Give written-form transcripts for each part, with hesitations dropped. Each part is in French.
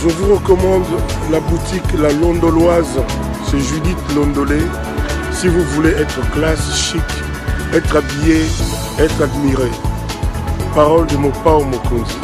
Je vous recommande la boutique La Londoloise, c'est Judith Londolé. Si vous voulez être classe, chic, être habillé, être admiré. Parole de mon Pao Mokonzi.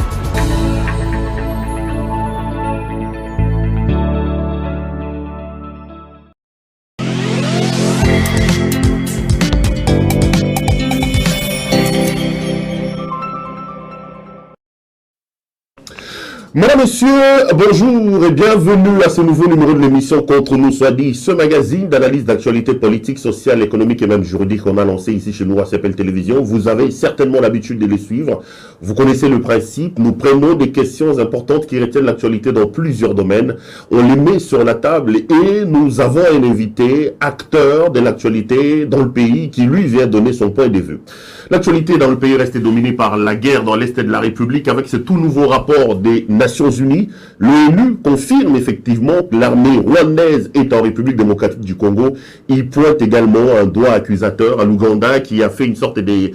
Mesdames, Messieurs, bonjour et bienvenue à ce nouveau numéro de l'émission Contre nous soit dit, ce magazine d'analyse d'actualité politique, sociale, économique et même juridique qu'on a lancé ici chez nous à CPL Télévision. Vous avez certainement l'habitude de les suivre. Vous connaissez le principe. Nous prenons des questions importantes qui retiennent l'actualité dans plusieurs domaines. On les met sur la table et nous avons un invité, acteur de l'actualité dans le pays, qui lui vient donner son point de vue. L'actualité dans le pays reste dominée par la guerre dans l'Est de la République avec ce tout nouveau rapport des Nations Unies. L'ONU confirme effectivement que l'armée rwandaise est en République démocratique du Congo. Il pointe également un doigt accusateur à l'Ouganda qui a fait une sorte de...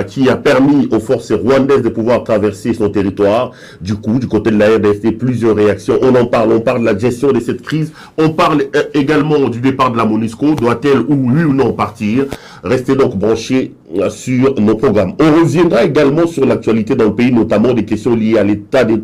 qui a permis aux forces rwandaises de pouvoir traverser son territoire. Du coup, du côté de la RDC, plusieurs réactions. On parle de la gestion de cette crise. On parle également du départ de la MONUSCO. Doit-elle oui ou non partir? Restez donc branchés sur nos programmes. On reviendra également sur l'actualité dans le pays, notamment des questions liées à l'état des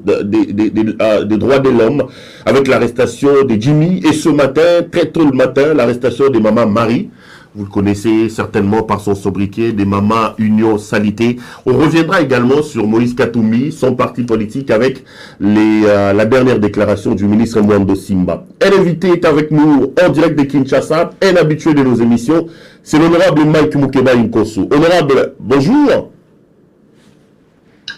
droits de l'homme, avec l'arrestation de Jimmy, et ce matin, très tôt le matin, l'arrestation de maman Marie. Vous le connaissez certainement par son sobriquet, des Maman Union Salité. On reviendra également sur Moïse Katumbi, son parti politique, avec la dernière déclaration du ministre Mwando Simba. Un invité est avec nous en direct de Kinshasa, un habitué de nos émissions, c'est l'honorable Mike Moukeba Nkosu. Honorable, bonjour.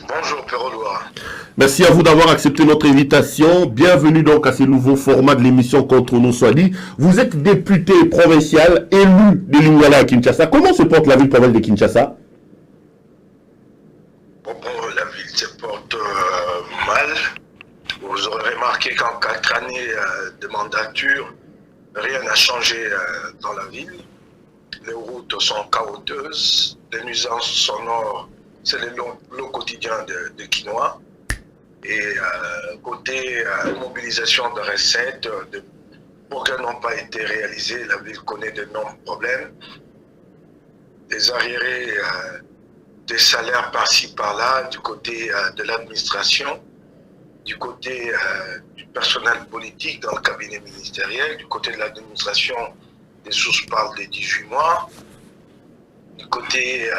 Bonjour, Perrault-Loire. Merci à vous d'avoir accepté notre invitation. Bienvenue donc à ce nouveau format de l'émission Contre nous soit dit. Vous êtes député provincial élu de Lingala à Kinshasa. Comment se porte la ville provinciale de Kinshasa? Bon, la ville se porte mal. Vous aurez remarqué qu'en 4 années de mandature, rien n'a changé dans la ville. Les routes sont chaotiques, les nuisances sonores, c'est le quotidien de Quinois. Et côté mobilisation de recettes, de progrès n'ont pas été réalisés. La ville connaît d'énormes problèmes. Des arriérés, des salaires par-ci par-là, du côté de l'administration, du côté du personnel politique dans le cabinet ministériel, du côté de l'administration, des sources parlent des 18 mois, du côté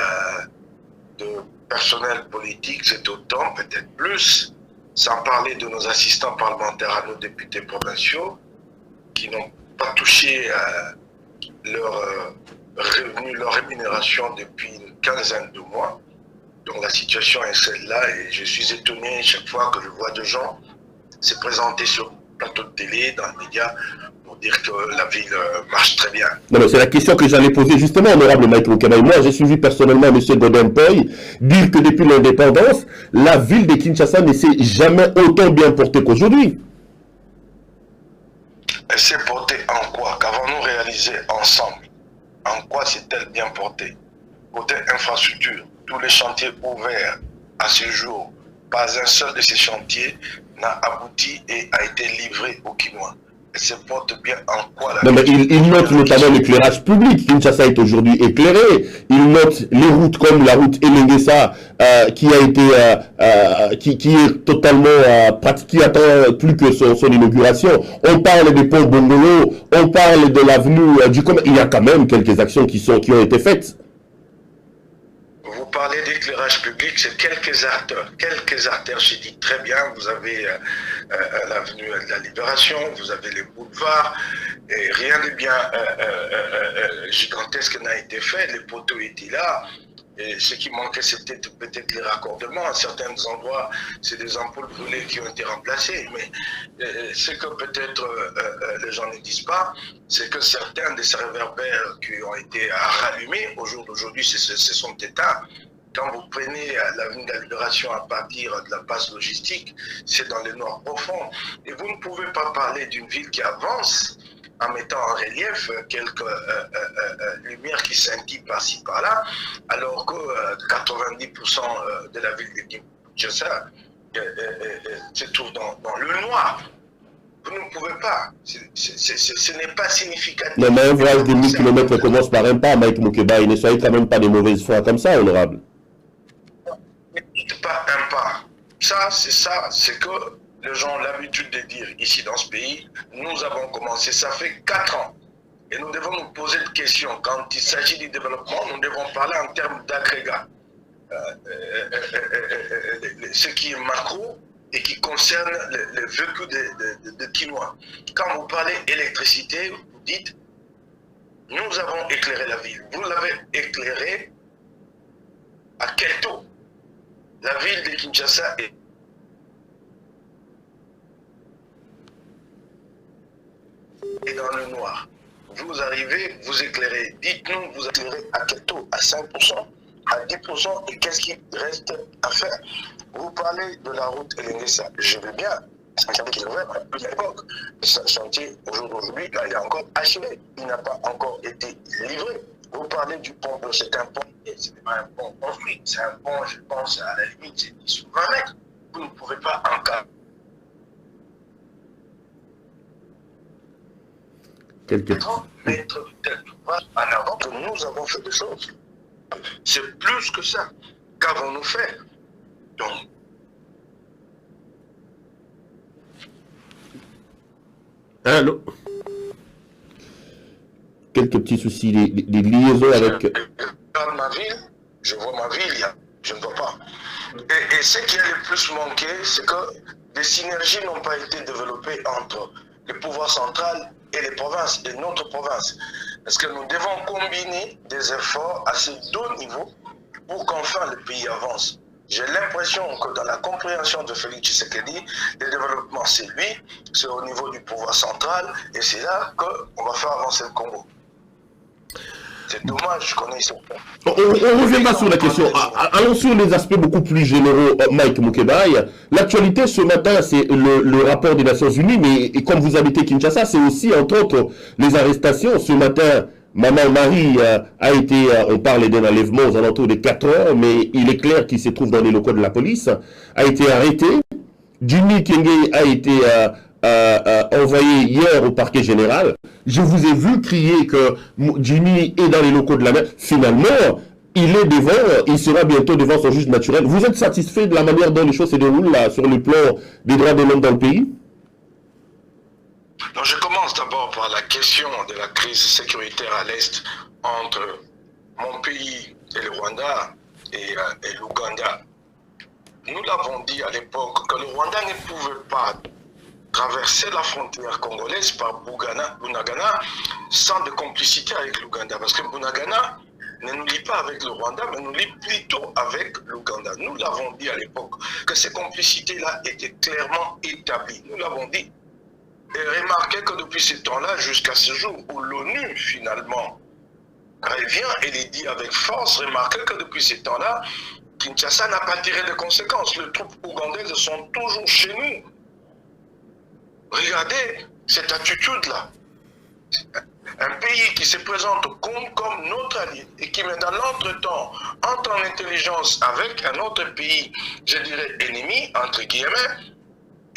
de personnel politique, c'est autant, peut-être plus. Sans parler de nos assistants parlementaires à nos députés provinciaux qui n'ont pas touché leur revenu, leur rémunération depuis une quinzaine de mois. Donc la situation est celle-là et je suis étonné chaque fois que je vois des gens se présenter sur le plateau de télé, dans les médias, pour dire que la ville marche très bien. Non, c'est la question que j'allais poser justement, honorable Mike Moukeba. Moi, j'ai suivi personnellement M. Godin Peuil dire que depuis l'indépendance, la ville de Kinshasa ne s'est jamais autant bien portée qu'aujourd'hui. Elle s'est portée en quoi? Qu'avons-nous réalisé ensemble? En quoi s'est-elle bien portée? Côté infrastructure, tous les chantiers ouverts à ce jour, pas un seul de ces chantiers n'a abouti et a été livré aux Quinois. Elle se porte bien en quoi la... Non, mais il note notamment l'éclairage public. Kinshasa est aujourd'hui éclairé. Il note les routes comme la route Elengesa qui a été qui est totalement qui attend plus que son inauguration. On parle des ponts Bongolo, on parle de l'avenue du commerce. Il y a quand même quelques actions qui ont été faites. Vous parlez d'éclairage public, c'est quelques artères, j'ai dit très bien, vous avez l'avenue de la Libération, vous avez les boulevards, et rien de bien gigantesque n'a été fait, les poteaux étaient là, et ce qui manquait c'était peut-être les raccordements, à certains endroits c'est des ampoules brûlées qui ont été remplacées, mais ce que peut-être les gens ne disent pas, c'est que certains des réverbères qui ont été rallumés, au jour d'aujourd'hui se sont éteints. Quand vous prenez l'avenue de la Libération à partir de la base logistique, c'est dans les noirs profonds. Et vous ne pouvez pas parler d'une ville qui avance en mettant en relief quelques lumières qui scintillent par-ci par-là, alors que 90% de la ville de Kinshasa se trouve dans le noir. Vous ne pouvez pas. Ce n'est pas significatif. Non, mais un voyage de 1000 km commence par un pas, Mike Moukeba. Il ne soyez quand même pas de mauvaise foi comme ça, honorable. Ne dites pas un pas. Ça, c'est que les gens ont l'habitude de dire ici dans ce pays. Nous avons commencé, ça fait 4 ans. Et nous devons nous poser des questions. Quand il s'agit du développement, nous devons parler en termes d'agrégat. Ce qui est macro et qui concerne le vécu de Kinois. Quand vous parlez électricité, vous dites nous avons éclairé la ville. Vous l'avez éclairée à quel taux? La ville de Kinshasa est dans le noir. Vous arrivez, vous éclairez. Dites-nous, vous éclairez à quel taux? À 5%, à 10%, et qu'est-ce qui reste à faire? Vous parlez de la route Elengesa. Je veux bien. C'est un chantier qui est ouvert depuis l'époque. Ce chantier, aujourd'hui, il est encore achevé. Il n'a pas encore été livré. Vous parlez du pont, c'est un pont, ce n'est pas un pont construit. C'est un pont, je pense, à la limite, c'est 10 ou 20 mètres. Vous ne pouvez pas encadrer. Mettre tel ouvrage en avant que nous avons fait des choses. C'est plus que ça. Qu'avons-nous fait? Donc, allô? Quelques petits soucis, des liaisons avec... Je regarde ma ville, je vois ma ville, je ne vois pas. Et ce qui a le plus manqué, c'est que des synergies n'ont pas été développées entre le pouvoir central et les provinces, et notre province. Parce que nous devons combiner des efforts à ces deux niveaux pour qu'enfin le pays avance. J'ai l'impression que dans la compréhension de Félix Tshisekedi, le développement c'est lui, c'est au niveau du pouvoir central, et c'est là qu'on va faire avancer le Congo. C'est dommage qu'on ait ça. On reviendra sur la question. Allons sur les aspects beaucoup plus généraux, Mike Moukeba. L'actualité ce matin, c'est le rapport des Nations Unies, mais comme vous habitez Kinshasa, c'est aussi, entre autres, les arrestations. Ce matin, Maman Marie a été, on parle d'un enlèvement aux alentours de 4 heures, mais il est clair qu'il se trouve dans les locaux de la police, a été arrêté. Jimmy Kenge a été envoyé hier au parquet général. Je vous ai vu crier que Jimmy est dans les locaux de la mer. Finalement, il est devant, il sera bientôt devant son juge naturel. Vous êtes satisfait de la manière dont les choses se déroulent là, sur le plan des droits de l'homme dans le pays? Donc, je commence d'abord par la question de la crise sécuritaire à l'Est entre mon pays et le Rwanda et l'Ouganda. Nous l'avons dit à l'époque que le Rwanda ne pouvait pas traverser la frontière congolaise par Bunagana sans de complicité avec l'Ouganda. Parce que Bunagana ne nous lie pas avec le Rwanda, mais nous lie plutôt avec l'Ouganda. Nous l'avons dit à l'époque que ces complicités-là étaient clairement établies. Nous l'avons dit. Et remarquez que depuis ce temps-là, jusqu'à ce jour où l'ONU finalement revient et les dit avec force, remarquez que depuis ce temps-là, Kinshasa n'a pas tiré de conséquences. Les troupes ougandaises sont toujours chez nous. Regardez cette attitude-là. Un pays qui se présente comme notre allié et qui met dans l'entretemps, entre en intelligence avec un autre pays, je dirais ennemi, entre guillemets,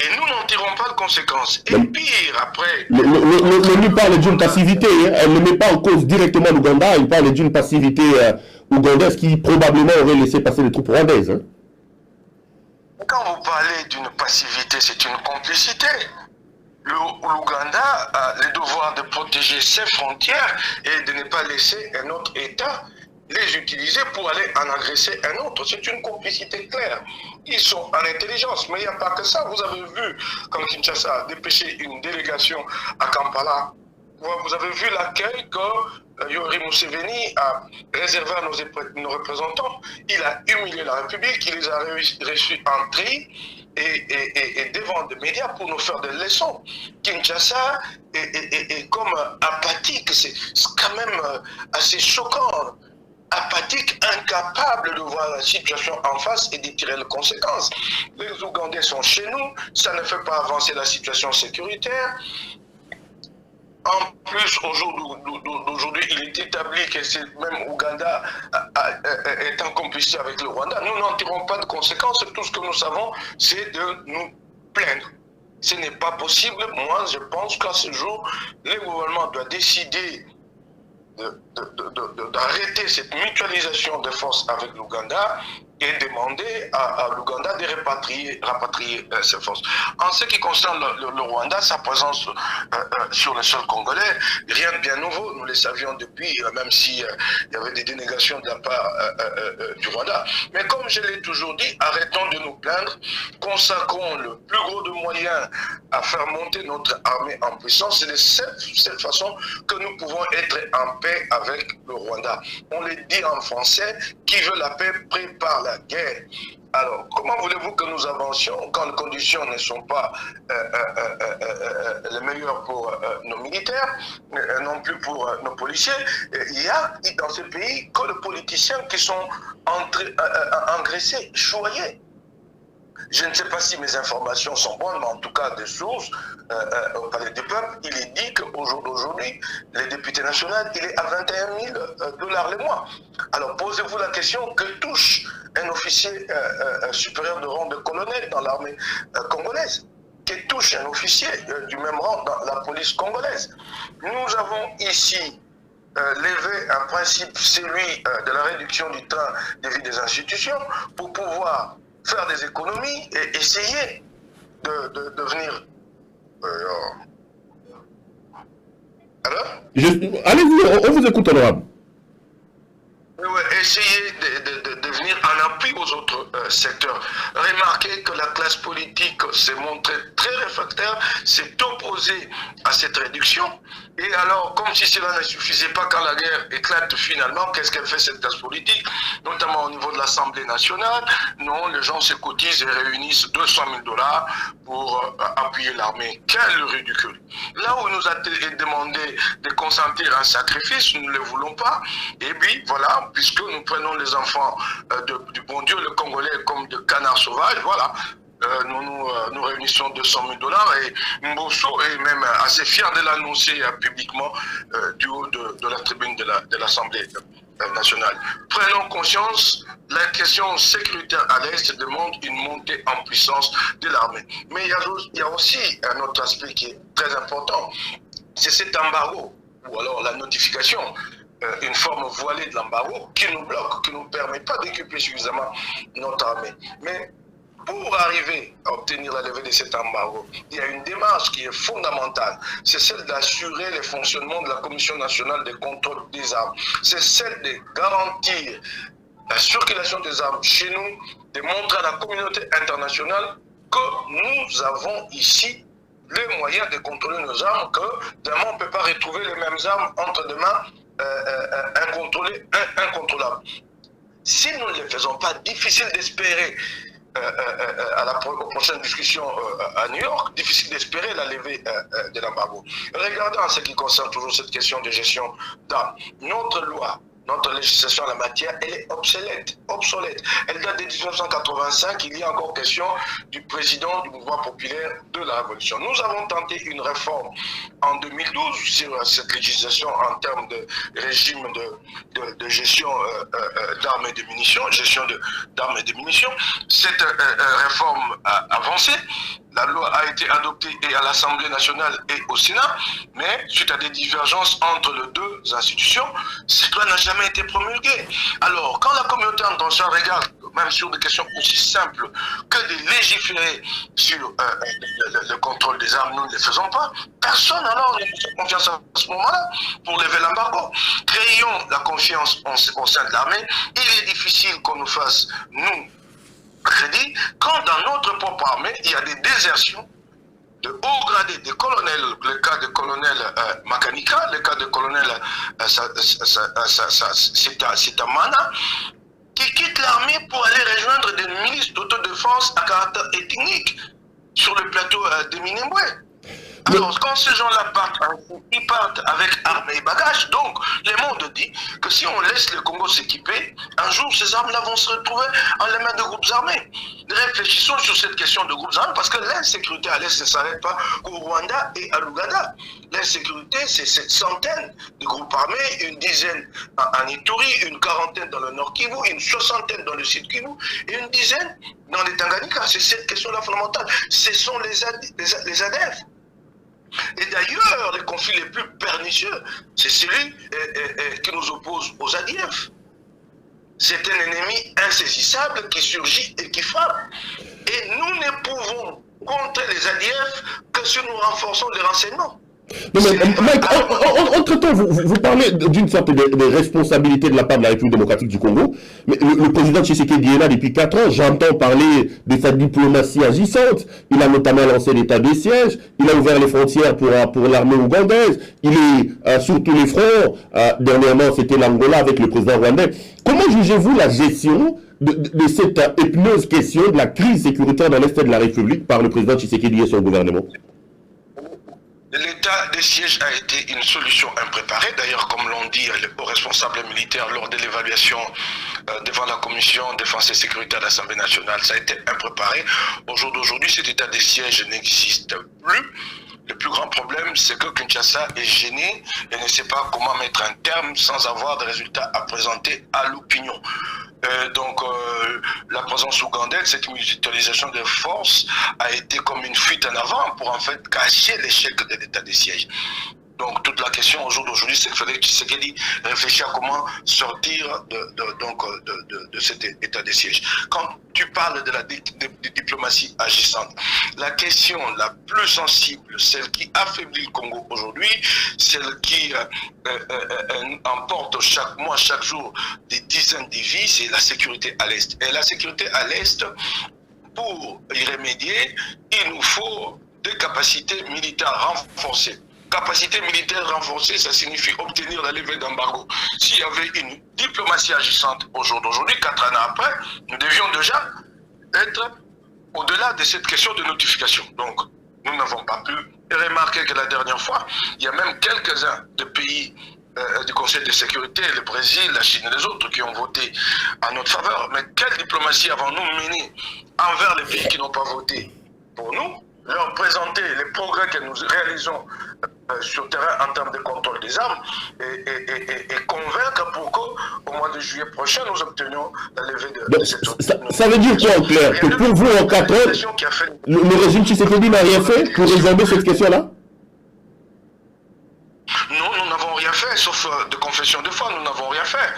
et nous n'en tirons pas de conséquences. Et pire, après... L'ONU parle d'une passivité, hein. Elle ne met pas en cause directement l'Ouganda, elle parle d'une passivité ougandaise qui probablement aurait laissé passer les troupes rwandaises. Hein. Quand vous parlez d'une passivité, c'est une complicité. L'Ouganda a le devoir de protéger ses frontières et de ne pas laisser un autre État les utiliser pour aller en agresser un autre. C'est une complicité claire. Ils sont en intelligence, mais il n'y a pas que ça. Vous avez vu, quand Kinshasa a dépêché une délégation à Kampala, vous avez vu l'accueil que Yoweri Museveni a réservé à nos représentants. Il a humilié la République, il les a reçus en tri et devant des médias pour nous faire des leçons. Kinshasa est comme apathique, c'est quand même assez choquant. Apathique, incapable de voir la situation en face et d'y tirer les conséquences. Les Ougandais sont chez nous, ça ne fait pas avancer la situation sécuritaire. En plus, aujourd'hui, il est établi que même Ouganda est en complicité avec le Rwanda. Nous n'en tirons pas de conséquences. Tout ce que nous savons, c'est de nous plaindre. Ce n'est pas possible. Moi, je pense qu'à ce jour, le gouvernement doit décider d'arrêter cette mutualisation des forces avec l'Ouganda et demander à l'Ouganda de rapatrier ses forces. En ce qui concerne le Rwanda, sa présence sur le sol congolais, rien de bien nouveau, nous le savions depuis, même s'il y avait des dénégations de la part du Rwanda. Mais comme je l'ai toujours dit, arrêtons de nous plaindre, consacrons le plus gros de moyens à faire monter notre armée en puissance. C'est de cette façon que nous pouvons être en paix avec le Rwanda. On le dit en français, qui veut la paix prépare la guerre. Alors, comment voulez-vous que nous avancions quand les conditions ne sont pas les meilleures pour nos militaires, non plus pour nos policiers? Il y a dans ce pays que les politiciens qui sont engraissés, choyés. Je ne sais pas si mes informations sont bonnes, mais en tout cas des sources au Palais du Peuple, il est dit qu'au jour d'aujourd'hui, le député national, il est à 21 000 $ le mois. Alors posez-vous la question, que touche un officier supérieur de rang de colonel dans l'armée congolaise? Que touche un officier du même rang dans la police congolaise? Nous avons ici levé un principe, celui de la réduction du temps de vie des institutions, pour pouvoir faire des économies et essayer de venir... Alors? Allez-y, on vous écoute, honorable. Essayer de venir en appui aux autres secteurs. Remarquez que la classe politique s'est montrée très réfractaire, s'est opposée à cette réduction. Et alors, comme si cela ne suffisait pas, quand la guerre éclate finalement, qu'est-ce qu'elle fait cette classe politique, notamment au niveau de l'Assemblée nationale? Non, les gens se cotisent et réunissent 200 000 $ pour appuyer l'armée. Quel ridicule! Là où nous a demandé de consentir un sacrifice, nous ne le voulons pas. Et puis voilà, puisque nous prenons les enfants du bon Dieu, le Congolais, comme de canards sauvages, voilà. Nous réunissons 200 000 $ et Mbosso est même assez fier de l'annoncer publiquement du haut de la tribune de l'Assemblée nationale. Prenons conscience, la question sécuritaire à l'Est demande une montée en puissance de l'armée. Mais il y a aussi un autre aspect qui est très important, c'est cet embargo, ou alors la notification, une forme voilée de l'embargo qui nous bloque, qui ne nous permet pas d'équiper suffisamment notre armée. Mais pour arriver à obtenir la levée de cet embargo, il y a une démarche qui est fondamentale. C'est celle d'assurer le fonctionnement de la Commission nationale de contrôle des armes. C'est celle de garantir la circulation des armes chez nous, de montrer à la communauté internationale que nous avons ici les moyens de contrôler nos armes, que demain on ne peut pas retrouver les mêmes armes entre des mains incontrôlables. Si nous ne les faisons pas, difficile d'espérer à la prochaine discussion à New York, difficile d'espérer la levée de l'embargo. Regardons en ce qui concerne toujours cette question de gestion d'armes. Notre loi, notre législation en la matière, elle est obsolète. Elle date de 1985, il y a encore question du président du mouvement populaire de la Révolution. Nous avons tenté une réforme en 2012 sur cette législation en termes de régime de gestion d'armes et de munitions, Cette réforme a avancé. La loi a été adoptée et à l'Assemblée nationale et au Sénat, mais suite à des divergences entre les deux institutions, cette loi n'a jamais été promulguée. Alors, quand la communauté internationale regarde, même sur des questions aussi simples que de légiférer sur le contrôle des armes, nous ne le faisons pas, personne alors ne fait confiance à ce moment-là pour lever l'embargo. Créons la confiance au sein de l'armée. Il est difficile qu'on nous fasse, nous, crédit, quand dans notre propre armée, il y a des désertions de hauts gradés, des colonels, le cas de colonel Makanika, le cas de colonel Sitamana, qui quittent l'armée pour aller rejoindre des milices d'autodéfense à caractère ethnique sur le plateau de Minembwe. Alors, quand ces gens-là partent, ils partent avec armes et bagages. Donc, le monde dit que si on laisse le Congo s'équiper, un jour, ces armes-là vont se retrouver en les mains de groupes armés. Réfléchissons sur cette question de groupes armés, parce que l'insécurité à l'Est ne s'arrête pas au Rwanda et à l'Ouganda. L'insécurité, c'est cette centaine de groupes armés, une dizaine en Ituri, une quarantaine dans le Nord Kivu, une soixantaine dans le Sud Kivu, et une dizaine dans les Tanganyika. C'est cette question-là fondamentale. Ce sont les ADF. Et d'ailleurs, les conflits les plus pernicieux, c'est celui qui nous oppose aux ADF. C'est un ennemi insaisissable qui surgit et qui frappe. Et nous ne pouvons contrer les ADF que si nous renforçons les renseignements. Non, mais Mike, entre-temps, vous parlez d'une sorte de responsabilité de la part de la République démocratique du Congo, mais le président Tshisekedi est là depuis 4 ans, j'entends parler de sa diplomatie agissante, il a notamment lancé l'état de siège, il a ouvert les frontières pour l'armée ougandaise, il est sur tous les fronts, dernièrement c'était l'Angola avec le président rwandais. Comment jugez-vous la gestion de cette épineuse question de la crise sécuritaire dans l'Est de la République par le président Tshisekedi et son gouvernement? L'état des sièges a été une solution impréparée. D'ailleurs, comme l'ont dit aux responsables militaires lors de l'évaluation devant la commission défense et sécurité à l'Assemblée nationale, ça a été impréparé. Au jour d'aujourd'hui, cet état des sièges n'existe plus. Le plus grand problème, c'est que Kinshasa est gêné et ne sait pas comment mettre un terme sans avoir de résultats à présenter à l'opinion. La présence ougandaise, cette mutualisation de forces a été comme une fuite en avant pour en fait cacher l'échec de l'état des sièges. Donc toute la question au jour d'aujourd'hui, c'est qu'il fallait que Tshisekedi réfléchisse à comment sortir de cet état des sièges. Quand tu parles de la diplomatie agissante, la question la plus sensible, celle qui affaiblit le Congo aujourd'hui, celle qui emporte chaque mois, chaque jour des dizaines de vies, c'est la sécurité à l'Est. Et la sécurité à l'Est, pour y remédier, il nous faut des capacités militaires renforcées. Capacité militaire renforcée, ça signifie obtenir la levée d'embargo. S'il y avait une diplomatie agissante au jour d'aujourd'hui, 4 ans après, nous devions déjà être au-delà de cette question de notification. Donc, nous n'avons pas pu remarquer que la dernière fois, il y a même quelques-uns de pays du Conseil de sécurité, le Brésil, la Chine et les autres qui ont voté en notre faveur. Mais quelle diplomatie avons-nous menée envers les pays qui n'ont pas voté pour nous? Leur présenter les progrès que nous réalisons sur le terrain en termes de contrôle des armes et convaincre pour qu'au mois de juillet prochain, nous obtenions la levée de cette zone. Ça veut dire quoi en clair? Que pour vous, en 4 ans, le régime Tshisekedi n'a rien fait pour résorber cette question-là? Non, nous n'avons rien fait, sauf de confession de foi, nous n'avons rien fait.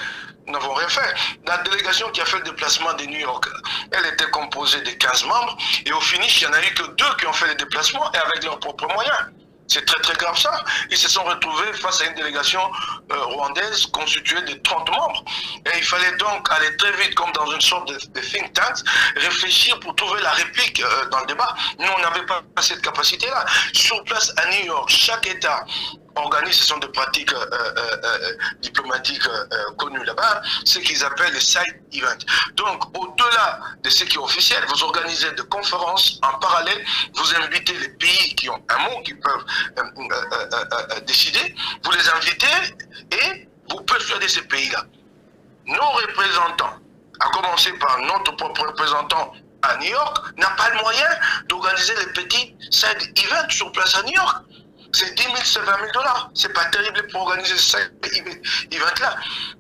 Nous n'avons rien fait. La délégation qui a fait le déplacement de New York, elle était composée de 15 membres et au finish, il n'y en a eu que 2 qui ont fait le déplacement et avec leurs propres moyens. C'est très très grave ça. Ils se sont retrouvés face à une délégation rwandaise constituée de 30 membres. Et il fallait donc aller très vite, comme dans une sorte de think tank, réfléchir pour trouver la réplique dans le débat. Nous, on n'avait pas cette capacité-là. Sur place à New York, chaque État organise, ce sont des pratiques diplomatiques connues là-bas, ce qu'ils appellent les side events. Donc, au-delà de ce qui est officiel, vous organisez des conférences en parallèle, vous invitez les pays qui ont un mot, qui peuvent décider, vous les invitez et vous persuadez ces pays-là. Nos représentants, à commencer par notre propre représentant à New York, n'a pas le moyen d'organiser les petits side events sur place à New York. C'est 10 000, c'est 20 000 $. C'est pas terrible pour organiser ces events-là.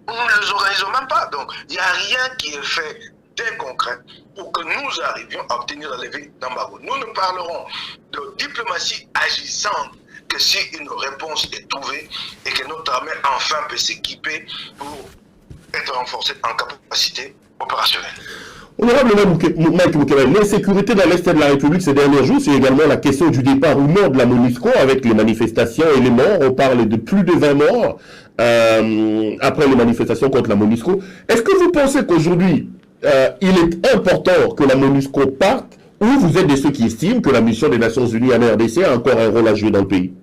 Nous ne les organisons même pas. Donc, il n'y a rien qui est fait de concret pour que nous arrivions à obtenir la levée d'embargo. Nous ne parlerons de diplomatie agissante que si une réponse est trouvée et que notre armée enfin peut s'équiper pour être renforcée en capacité opérationnelle. Honorable Mike Mukele, l'insécurité dans l'Est de la République ces derniers jours, c'est également la question du départ ou non de la MONUSCO avec les manifestations et les morts. On parle de plus de 20 morts après les manifestations contre la MONUSCO. Est-ce que vous pensez qu'aujourd'hui, il est important que la MONUSCO parte ou vous êtes de ceux qui estiment que la mission des Nations Unies en RDC a encore un rôle à jouer dans le pays?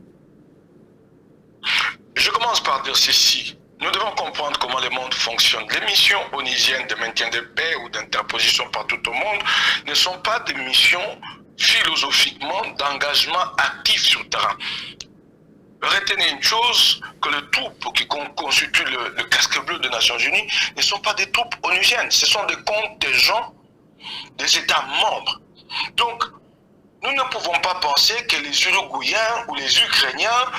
Je commence par dire ceci. Nous devons comprendre comment le monde fonctionne. Les missions onusiennes de maintien de paix ou d'interposition partout au monde ne sont pas des missions philosophiquement d'engagement actif sur le terrain. Retenez une chose, que les troupes qui constituent le casque bleu des Nations Unies ne sont pas des troupes onusiennes, ce sont des contingents des États membres. Donc, nous ne pouvons pas penser que les Uruguayens ou les Ukrainiens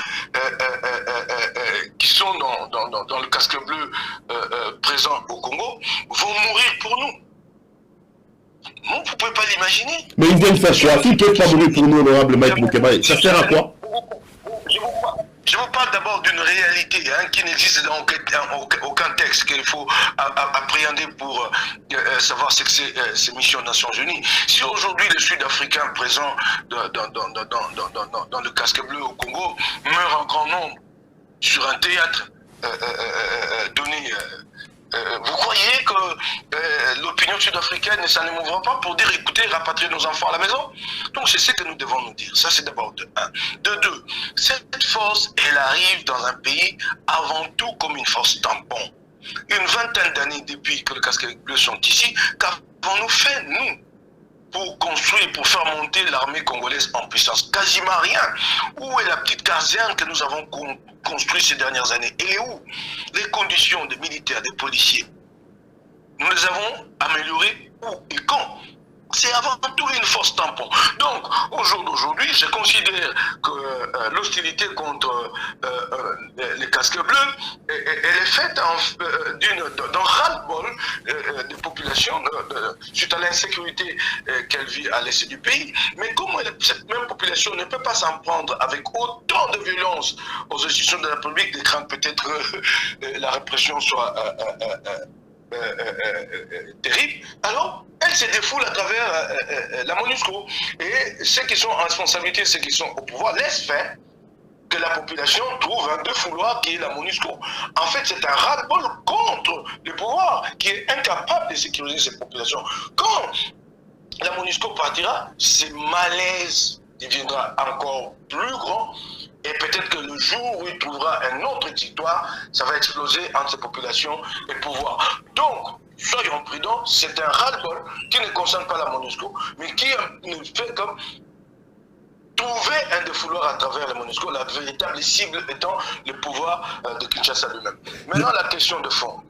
qui sont dans le casque bleu présent au Congo vont mourir pour nous. Vous ne pouvez pas l'imaginer. Mais ils viennent faire quoi? S'ils ne peuvent pas mourir pour nous, honorable Mike Moukeba, ça sert à quoi? Je vous parle d'abord d'une réalité qui n'existe dans aucun texte qu'il faut appréhender pour savoir ce que c'est ces missions des Nations Unies. Si aujourd'hui les Sud-Africains présents dans le casque bleu au Congo meurent en grand nombre sur un théâtre donné, vous croyez que l'opinion sud-africaine ne s'en émouvra pas pour dire écoutez, rapatrier nos enfants à la maison? Donc c'est ce que nous devons nous dire. Ça c'est d'abord de un. De deux, cette force, elle arrive dans un pays avant tout comme une force tampon. Une vingtaine d'années depuis que les casques bleus sont ici, qu'avons-nous fait, nous, pour construire, pour faire monter l'armée congolaise en puissance? Quasiment rien. Où est la petite caserne que nous avons construite ces dernières années? Et où les conditions des militaires, des policiers, nous les avons améliorées où et quand? C'est avant tout une force tampon. Donc, au jour d'aujourd'hui, je considère que l'hostilité contre les casques bleus, elle est faite d'un ras-le-bol des populations suite à l'insécurité qu'elle vit à l'est du pays. Mais comment cette même population ne peut pas s'en prendre avec autant de violence aux institutions de la République, des craintes peut-être que la répression soit terrible, alors elle se défoule à travers la MONUSCO. Et ceux qui sont en responsabilité, ceux qui sont au pouvoir, laissent faire que la population trouve un défouloir qui est la MONUSCO. En fait, c'est un ras-le-bol contre le pouvoir qui est incapable de sécuriser cette population. Quand la MONUSCO partira, ce malaise deviendra encore plus grand. Et peut-être que le jour où il trouvera un autre territoire, ça va exploser entre ces populations et le pouvoir. Donc, soyons prudents, c'est un ras-le-bol qui ne concerne pas la MONUSCO, mais qui ne fait comme trouver un défouloir à travers la MONUSCO, la véritable cible étant le pouvoir de Kinshasa lui-même. Maintenant, la question de fond,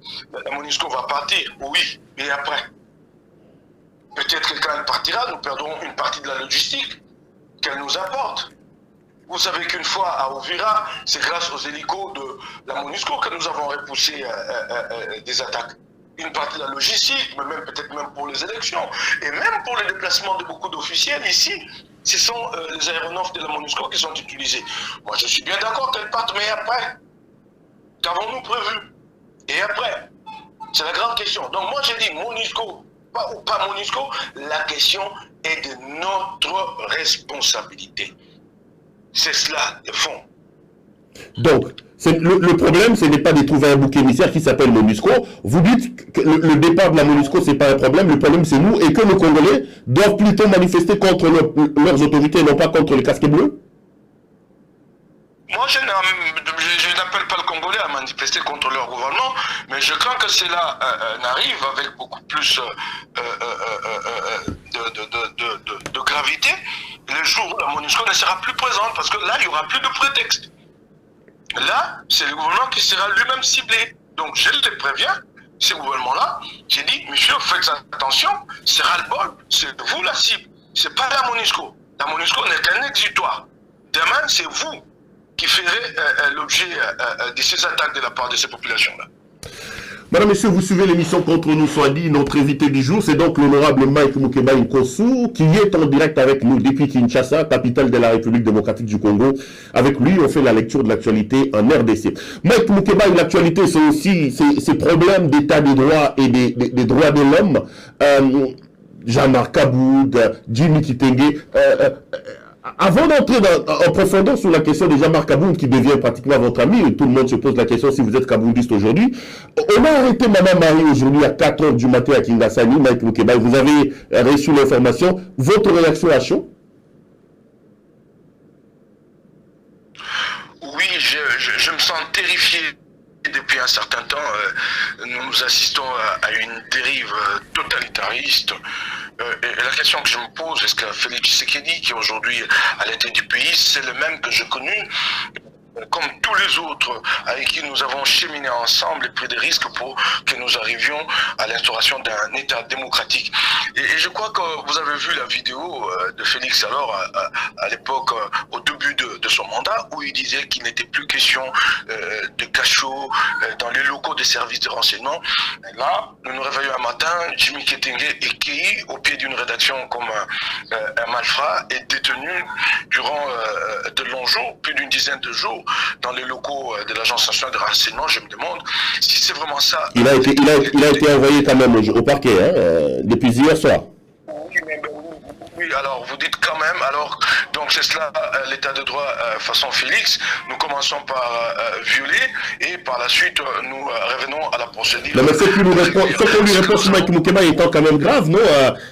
la MONUSCO va partir, oui, et après? Peut-être que quand elle partira, nous perdrons une partie de la logistique qu'elle nous apporte. Vous savez qu'une fois à Ouvira, c'est grâce aux hélicos de la MONUSCO que nous avons repoussé des attaques. Une partie de la logistique, mais même peut-être même pour les élections, et même pour le déplacement de beaucoup d'officiels ici, ce sont les aéronefs de la MONUSCO qui sont utilisés. Moi, je suis bien d'accord qu'elles partent, mais après, qu'avons-nous prévu? Et après, c'est la grande question. Donc moi, j'ai dit MONUSCO, ou pas MONUSCO, la question est de notre responsabilité. C'est cela, le fond. Donc, le problème, ce n'est pas de trouver un bouc émissaire qui s'appelle MONUSCO. Vous dites que le départ de la MONUSCO, ce n'est pas un problème. Le problème, c'est nous. Et que nos Congolais doivent plutôt manifester contre leurs autorités et non pas contre les casques bleus? Moi, je n'appelle pas le Congolais à manifester contre leur gouvernement, mais je crains que cela n'arrive avec beaucoup plus de gravité le jour où la MONUSCO ne sera plus présente, parce que là, il n'y aura plus de prétexte. Là, c'est le gouvernement qui sera lui-même ciblé. Donc, je les préviens, ce gouvernement-là, j'ai dit, monsieur, faites attention, c'est ras-le-bol, c'est vous la cible, c'est pas la MONUSCO. La MONUSCO n'est qu'un exutoire. Demain, c'est vous qui ferez l'objet de ces attaques de la part de ces populations-là. Madame, Messieurs, vous suivez l'émission Contre nous soit dit. Notre invité du jour, c'est donc l'honorable Mike Moukeba Nkosu, qui est en direct avec nous depuis Kinshasa, capitale de la République démocratique du Congo. Avec lui, on fait la lecture de l'actualité en RDC. Mike Moukeba, l'actualité, c'est aussi ces problèmes d'état des droits et des droits de l'homme. Jean-Marc Aboud, Jimmy Kitenge. Avant d'entrer en profondeur sur la question de Jean-Marc Aboud, qui devient pratiquement votre ami, et tout le monde se pose la question si vous êtes kaboudiste aujourd'hui, on a arrêté Mme Marie aujourd'hui à 4 h du matin à Kingasani, Mike Moukeba. Vous avez reçu l'information. Votre réaction à chaud? Oui, je me sens terrifié depuis un certain temps, nous assistons à une dérive totalitariste. Et la question que je me pose, est-ce que Félix Tshisekedi, qui est aujourd'hui à la tête du pays, c'est le même que j'ai connu, comme tous les autres avec qui nous avons cheminé ensemble et pris des risques pour que nous arrivions à l'instauration d'un État démocratique. Et je crois que vous avez vu la vidéo de Félix alors à l'époque, au début de son mandat, où il disait qu'il n'était plus question de cachot dans les locaux des services de renseignement. Et là, nous nous réveillons un matin, Jimmy Ketengue est cueilli au pied d'une rédaction comme un malfrat, est détenu durant de longs jours, plus d'une dizaine de jours, dans les locaux de l'Agence nationale de renseignement. Je me demande si c'est vraiment ça. Il a été envoyé quand même au parquet depuis hier soir. Oui, alors vous dites quand même, alors donc c'est cela l'état de droit façon Félix. Nous commençons par violer et par la suite nous revenons à la procédure. Non mais ce qu'on lui répond sur Mike Moukeba étant quand même grave, non?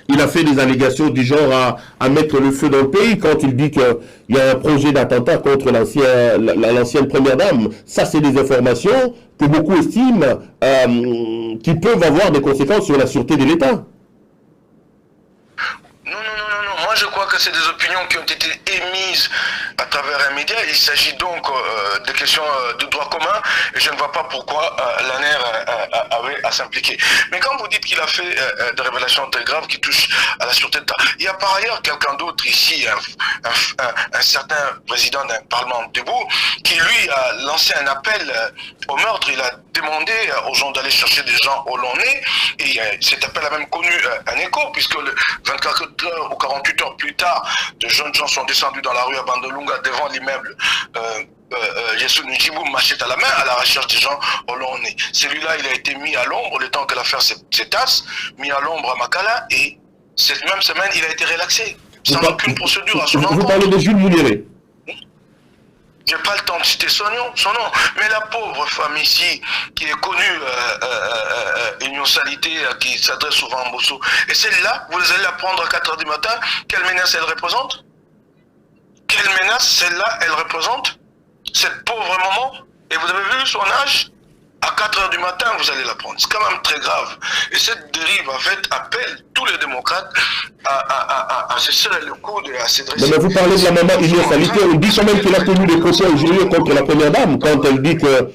Il a fait des allégations du genre à mettre le feu dans le pays quand il dit qu'il y a un projet d'attentat contre l'ancienne première dame. Ça c'est des informations que beaucoup estiment qui peuvent avoir des conséquences sur la sûreté de l'État. Non, moi je crois que c'est des opinions qui ont été émises à travers un média. Il s'agit donc de questions de droit commun et je ne vois pas pourquoi l'ANR avait à s'impliquer. Mais quand vous dites qu'il a fait des révélations très graves qui touchent à la sûreté d'État, il y a par ailleurs quelqu'un d'autre ici, un certain président d'un parlement debout, qui lui a lancé un appel au meurtre. Il a demandé aux gens d'aller chercher des gens au long nez et cet appel a même connu un écho puisque le 24 heures ou 48 heures plus tard, de jeunes gens sont descendus dans la rue à Bandolunga devant l'immeuble Yesu Njibou, machette à la main, à la recherche des gens au long nez. Celui-là, il a été mis à l'ombre le temps que l'affaire s'étasse, mis à l'ombre à Makala et cette même semaine, il a été relaxé. Sans aucune procédure à son encontre. Vous parlez de Jules Mouniéré. J'ai pas le temps de citer son nom, mais la pauvre femme ici, qui est connue, Union Salité, qui s'adresse souvent à Mbosso, et celle-là, vous allez la prendre à 4 h du matin, quelle menace elle représente? Quelle menace celle-là, elle représente? Cette pauvre maman, et vous avez vu son âge? À 4 h du matin, vous allez la prendre. C'est quand même très grave. Et cette dérive, en fait, appelle tous les démocrates à se serrer le coude et à s'adresser. Mais vous parlez de la maman Union Salité, on dit quand même qu'elle a tenu des propos injurieux contre la première dame, quand elle dit que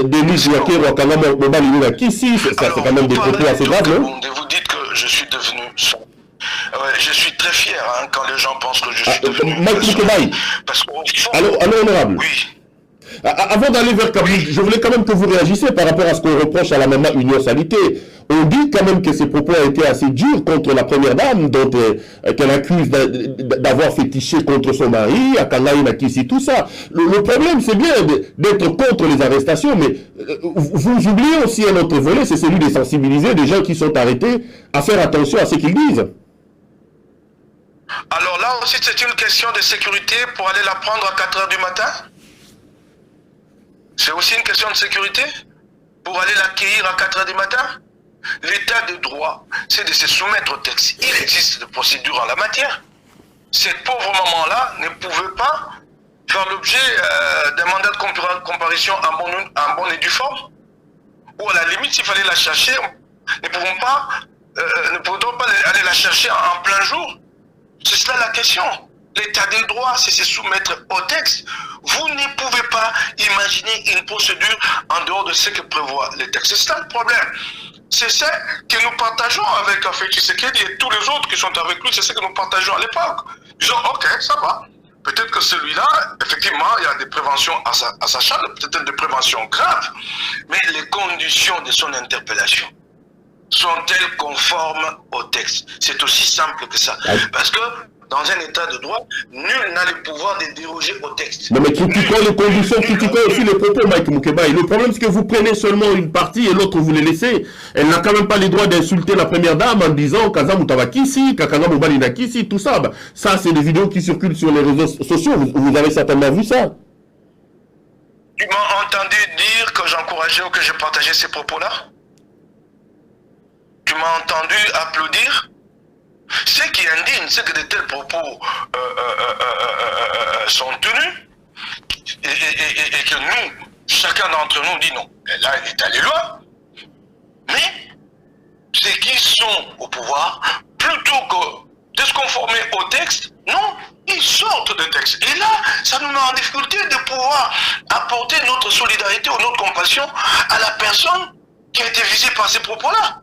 Denis Ouaké, Wakanga, Mobali, Kisi, c'est quand même des propos assez graves, non? Vous dites que je suis devenu son. Je suis très fier quand les gens pensent que je suis devenu Mike parce qu'au fond... Allô, honorable. Oui. Avant d'aller vers Kaboul, je voulais quand même que vous réagissiez par rapport à ce qu'on reproche à la maman Union Salité. On dit quand même que ses propos ont été assez durs contre la première dame, dont qu'elle accuse d'avoir fétiché contre son mari, à Kangaï, Nakisi, tout ça. Le problème, c'est bien d'être contre les arrestations, mais vous oubliez aussi un autre volet, c'est celui de sensibiliser des gens qui sont arrêtés à faire attention à ce qu'ils disent. Alors là aussi, c'est une question de sécurité pour aller la prendre à 4 h du matin? C'est aussi une question de sécurité pour aller l'accueillir à 4 h du matin? L'état de droit, c'est de se soumettre au texte. Il existe des procédures en la matière. Cette pauvre maman-là ne pouvait pas faire l'objet d'un mandat de comparution en bonne et due forme. Ou à la limite, s'il fallait la chercher, ne pouvons pas aller la chercher en plein jour. C'est cela la question. L'état des droits, c'est se soumettre au texte. Vous ne pouvez pas imaginer une procédure en dehors de ce que prévoit le texte. C'est ça le problème. C'est ça que nous partageons avec Félix Tshisekedi et tous les autres qui sont avec lui. C'est ce que nous partageons à l'époque. Disons, ok, ça va. Peut-être que celui-là, effectivement, il y a des préventions à sa charge, peut-être des préventions graves, mais les conditions de son interpellation sont-elles conformes au texte? C'est aussi simple que ça. Parce que dans un état de droit, nul n'a le pouvoir de déroger au texte. Non mais critiquons les conditions, critiquons aussi les propos, Mike Moukeba. Et le problème, c'est que vous prenez seulement une partie et l'autre, vous les laissez. Elle n'a quand même pas le droit d'insulter la première dame en disant Kaza Moutava Kisi, Kakanga Mobali na Kisi, tout ça. Ça, c'est des vidéos qui circulent sur les réseaux sociaux. Vous avez certainement vu ça. Tu m'as entendu dire que j'encourageais ou que je partageais ces propos-là? Tu m'as entendu applaudir? Ce qui est indigne, c'est que de tels propos sont tenus et que nous, chacun d'entre nous dit non. Et là, il est allé loin. Mais ceux qui sont au pouvoir, plutôt que de se conformer au texte, non, ils sortent de texte. Et là, ça nous met en difficulté de pouvoir apporter notre solidarité ou notre compassion à la personne qui a été visée par ces propos-là.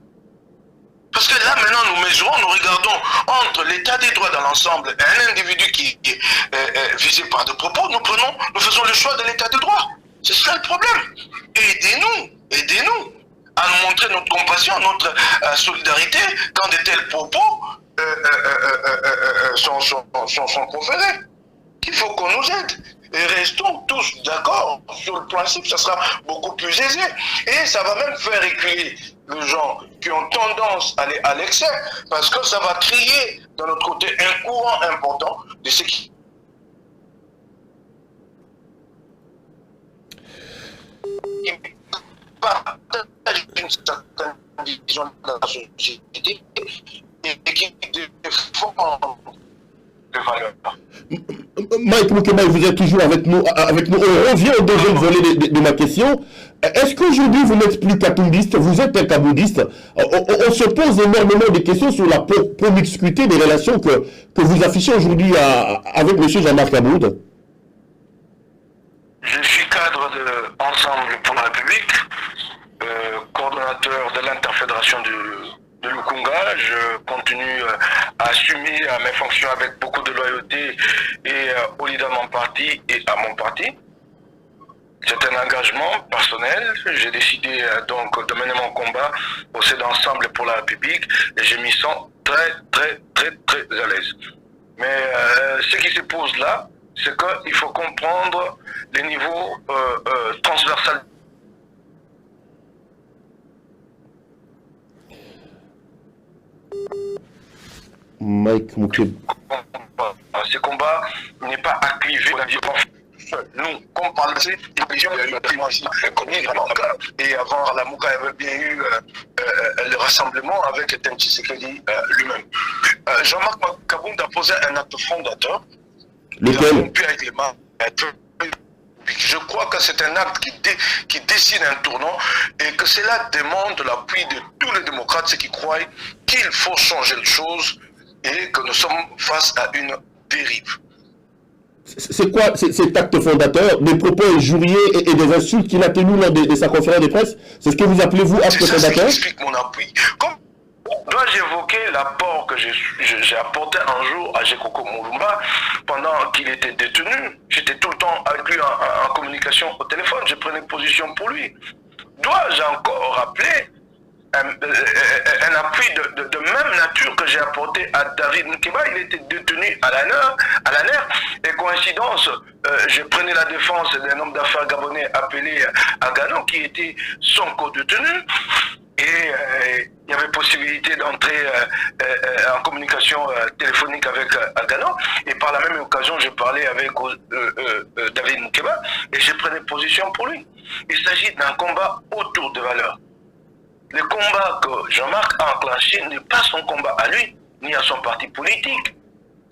Parce que là, maintenant, nous mesurons, nous regardons entre l'état des droits dans l'ensemble et un individu qui est visé par des propos, nous faisons le choix de l'état des droits. C'est ça le problème. Aidez-nous à nous montrer notre compassion, notre solidarité quand de tels propos sont proférés. Il faut qu'on nous aide. Et restons tous d'accord sur le principe, ça sera beaucoup plus aisé. Et ça va même faire reculer les gens qui ont tendance à aller à l'excès, parce que ça va créer dans notre côté un courant important de ce qui... partage une certaine vision de la société et qui défend les valeurs. Mike Moukébaye, vous êtes toujours avec nous. On revient au deuxième volet de ma question. Est-ce qu'aujourd'hui vous n'êtes plus katoundiste, vous êtes un kaboudiste? On se pose énormément de questions sur la promiscuité des relations que vous affichez aujourd'hui avec M. Jean-Marc Aboud. Je suis cadre de Ensemble pour la République, coordonnateur de l'interfédération de Lukunga. Je continue à assumer mes fonctions avec beaucoup de loyauté et au leader de mon parti et à mon parti. C'est un engagement personnel. J'ai décidé donc de mener mon combat au sein d'Ensemble pour la République et je m'y sens très à l'aise. Mais ce qui se pose là, c'est qu'il faut comprendre les niveaux transversaux. Mike Moukébaye. Ce combat n'est pas acclivé nous, comme par le passé, il y a eu un primo ici, et avant la Mouka avait bien eu le rassemblement avec Tenchi Sekedi lui-même. Jean-Marc Kabound a posé un acte fondateur. Lequel? Il a rompu avec les mains. Je crois que c'est un acte qui dessine un tournant et que cela demande l'appui de tous les démocrates, ceux qui croient qu'il faut changer les choses et que nous sommes face à une dérive. C'est quoi cet acte fondateur? Des propos injuriés et des insultes qu'il a tenus lors de sa conférence de presse? C'est ce que vous appelez, vous, acte fondateur? C'est ça qui explique mon appui. Dois-je évoquer l'apport que j'ai apporté un jour à Jekoko Moulumba pendant qu'il était détenu? J'étais tout le temps avec lui en communication au téléphone, je prenais position pour lui. Dois-je encore rappeler un appui de même nature que j'ai apporté à David Moukébaye? Il était détenu à la NER, et coïncidence, je prenais la défense d'un homme d'affaires gabonais appelé Agano qui était son co-détenu, et il y avait possibilité d'entrer en communication téléphonique avec Agano, et par la même occasion je parlais avec David Moukébaye et je prenais position pour lui. Il s'agit d'un combat autour de valeurs. Le combat que Jean-Marc a enclenché n'est pas son combat à lui, ni à son parti politique.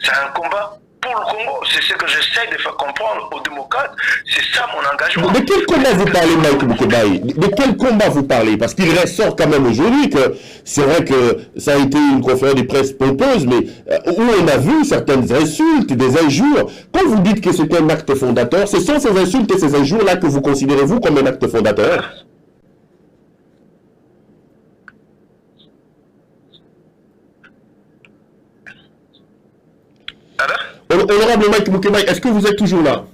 C'est un combat pour le Congo. C'est ce que j'essaie de faire comprendre aux démocrates. C'est ça mon engagement. De quel combat vous parlez, Mike Moukébaye? De quel combat vous parlez? Parce qu'il ressort quand même aujourd'hui que c'est vrai que ça a été une conférence de presse pompeuse, mais où on a vu certaines insultes, des injures. Quand vous dites que c'est un acte fondateur, ce sont ces insultes et ces injures-là que vous considérez, vous, comme un acte fondateur? Honorable Mike Moukébaye, est-ce que vous êtes toujours là?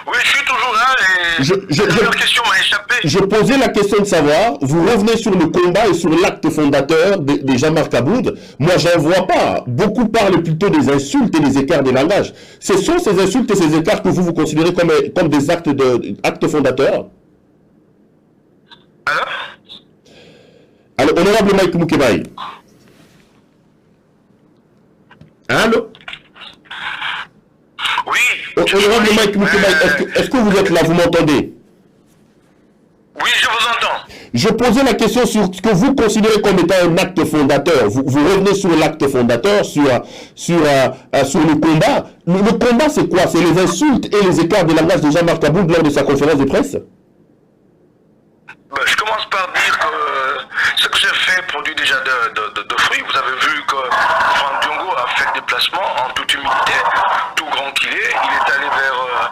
Oui, je suis toujours là et la question m'a échappé. Je posais la question de savoir, vous revenez sur le combat et sur l'acte fondateur de Jean-Marc Aboud. Moi, j'en vois pas. Beaucoup parlent plutôt des insultes et des écarts de langage. Ce sont ces insultes et ces écarts que vous considérez comme des actes fondateurs? Alors, honorable Mike Moukébaye. Allô? Oui. Honorable Mike Moukébaye, est-ce que vous êtes là, vous m'entendez? Oui, je vous entends. Je posais la question sur ce que vous considérez comme étant un acte fondateur. Vous revenez sur l'acte fondateur, sur le combat. Le combat, c'est quoi? C'est les insultes et les écarts de langage de Jean-Marc Aboud lors de sa conférence de presse? Je commence par dire que ce que j'ai fait produit déjà de fruits. Vous avez vu que Franck Diongo a fait le déplacement en toute humilité, tout grand qu'il est. Il est allé vers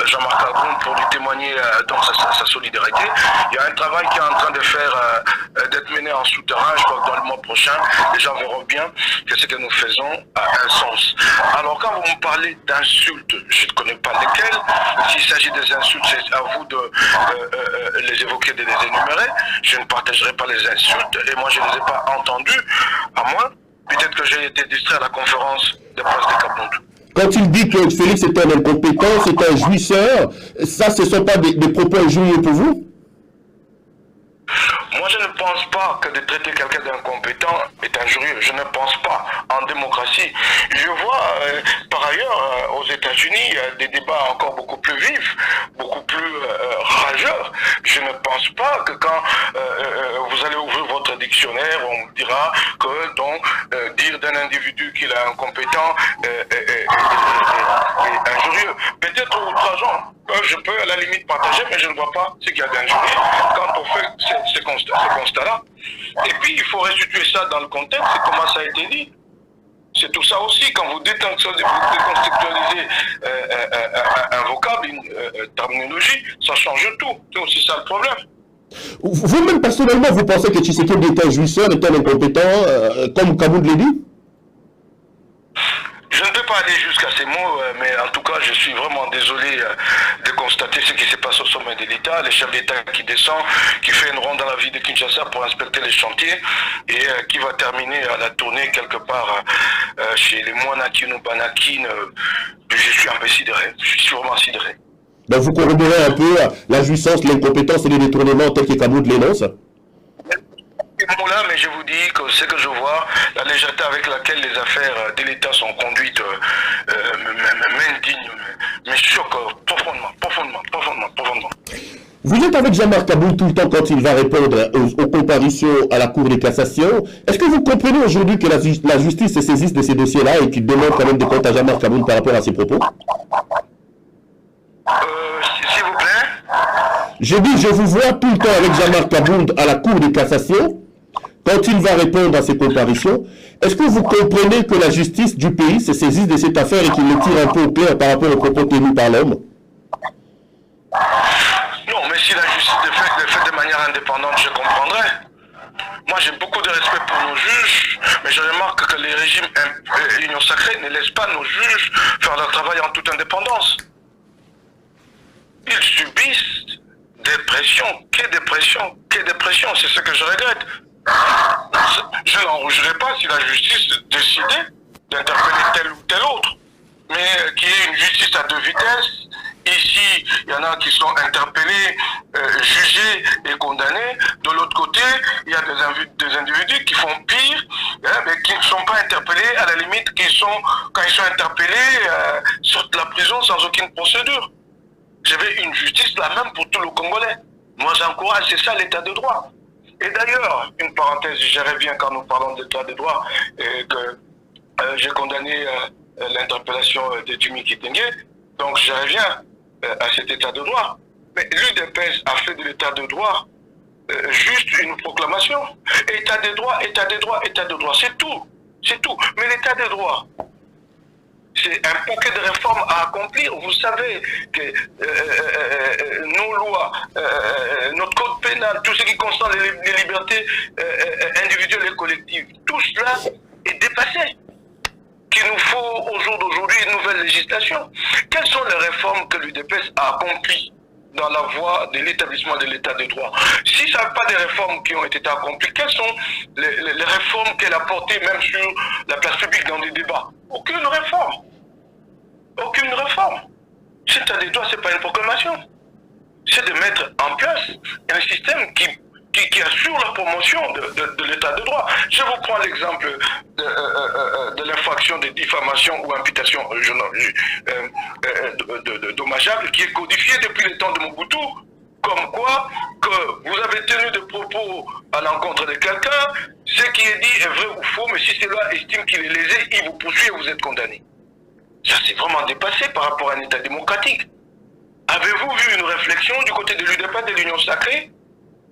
Jean-Marc Aboud pour lui témoigner dans sa solidarité. Il y a un travail qui est en train de faire, d'être mené en souterrain. Je crois que dans le mois prochain, les gens verront bien que ce que nous faisons a un sens. Alors quand vous me parlez d'insultes, je ne connais pas lesquelles. S'il s'agit des insultes, c'est à vous de les évoquer, de les énumérer. Je ne partagerai pas les insultes et moi je ne les ai pas entendues, à moi. Peut-être que j'ai été distrait à la conférence de presse de Kabound. Quand il dit que Félix est un incompétent, c'est un jouisseur, ça, ce ne sont pas des propos injurieux pour vous? Moi, je ne pense pas que de traiter quelqu'un d'incompétent est injurieux. Je ne pense pas. En démocratie, je vois par ailleurs aux États-Unis des débats encore beaucoup plus vifs, beaucoup plus rageurs. Je ne pense pas que quand vous allez ouvrir votre dictionnaire, on vous dira que donc dire d'un individu qu'il est incompétent est injurieux. Peut-être outrageant. Je peux à la limite partager, mais je ne vois pas ce qu'il y a d'injurieux quand on fait ces constats-là. Et puis, il faut restituer ça dans le contexte, c'est comment ça a été dit. C'est tout ça aussi, quand vous décontextualisez un vocable, une terminologie, ça change tout. C'est aussi ça le problème. Vous-même, personnellement, vous pensez que Tshisekedi est un jouisseur, est un incompétent, comme Kabound l'a dit? Je ne peux pas aller jusqu'à ces mots, mais en tout cas, je suis vraiment désolé de constater ce qui se passe au sommet de l'État, le chef d'État qui descend, qui fait une ronde dans la ville de Kinshasa pour inspecter les chantiers et qui va terminer à la tournée quelque part chez les Moanakin ou Banakin. Je suis un peu sidéré, je suis vraiment sidéré. Donc vous corroborez un peu la jouissance, l'incompétence et les détournements tels que Kabound l'énonce? Là, mais je vous dis que ce que je vois, la légèreté avec laquelle les affaires de l'État sont conduites m'indigne, me choque profondément. Vous êtes avec Jean-Marc Aboud tout le temps quand il va répondre aux comparutions à la Cour de cassation. Est-ce que vous comprenez aujourd'hui que la justice se saisisse de ces dossiers-là et qu'il demande quand même des comptes à Jean-Marc Aboud par rapport à ses propos? S'il vous plaît? J'ai dit, je vous vois tout le temps avec Jean-Marc Aboud à la Cour de cassation. Quand il va répondre à ces comparutions, est-ce que vous comprenez que la justice du pays se saisisse de cette affaire et qu'il le tire un peu au clair par rapport aux propos tenus par l'homme? Non, mais si la justice le fait de manière indépendante, je comprendrais. Moi, j'ai beaucoup de respect pour nos juges, mais je remarque que les régimes Union sacrée ne laissent pas nos juges faire leur travail en toute indépendance. Ils subissent des pressions, des pressions, c'est ce que je regrette. Je n'en rougirais pas si la justice décidait d'interpeller tel ou tel autre, mais qu'il y ait une justice à deux vitesses. Ici, il y en a qui sont interpellés, jugés et condamnés. De l'autre côté, il y a des individus qui font pire, mais qui ne sont pas interpellés, à la limite, quand ils sont interpellés, sortent de la prison sans aucune procédure. J'avais une justice la même pour tous les Congolais. Moi, j'encourage, c'est ça l'état de droit. Et d'ailleurs, une parenthèse, je reviens quand nous parlons d'état de droit, et que j'ai condamné l'interpellation de Jimmy Kitenge, donc je reviens à cet état de droit. Mais l'UDPS a fait de l'état de droit juste une proclamation. État de droit, état de droit, état de droit, c'est tout. C'est tout. Mais l'état de droit, c'est un paquet de réformes à accomplir. Vous savez que nos lois, notre code pénal, tout ce qui concerne les libertés individuelles et collectives, tout cela est dépassé. Qu'il nous faut au jour d'aujourd'hui une nouvelle législation. Quelles sont les réformes que l'UDPS a accomplies dans la voie de l'établissement de l'état de droit? Si ce n'est pas des réformes qui ont été accomplies, quelles sont les réformes qu'elle a portées même sur la place publique dans des débats? Aucune réforme. Aucune réforme. L'état de droit, ce n'est pas une proclamation. C'est de mettre en place un système qui assure la promotion de l'état de droit. Je vous prends l'exemple de l'infraction de diffamation ou imputation dommageable qui est codifiée depuis le temps de Mobutu. comme quoi que vous avez tenu des propos à l'encontre de quelqu'un, ce qui est dit est vrai ou faux, mais si celui-là estime qu'il est lésé, il vous poursuit et vous êtes condamné. Ça s'est vraiment dépassé par rapport à un État démocratique. Avez-vous vu une réflexion du côté de l'UDP, de l'Union Sacrée,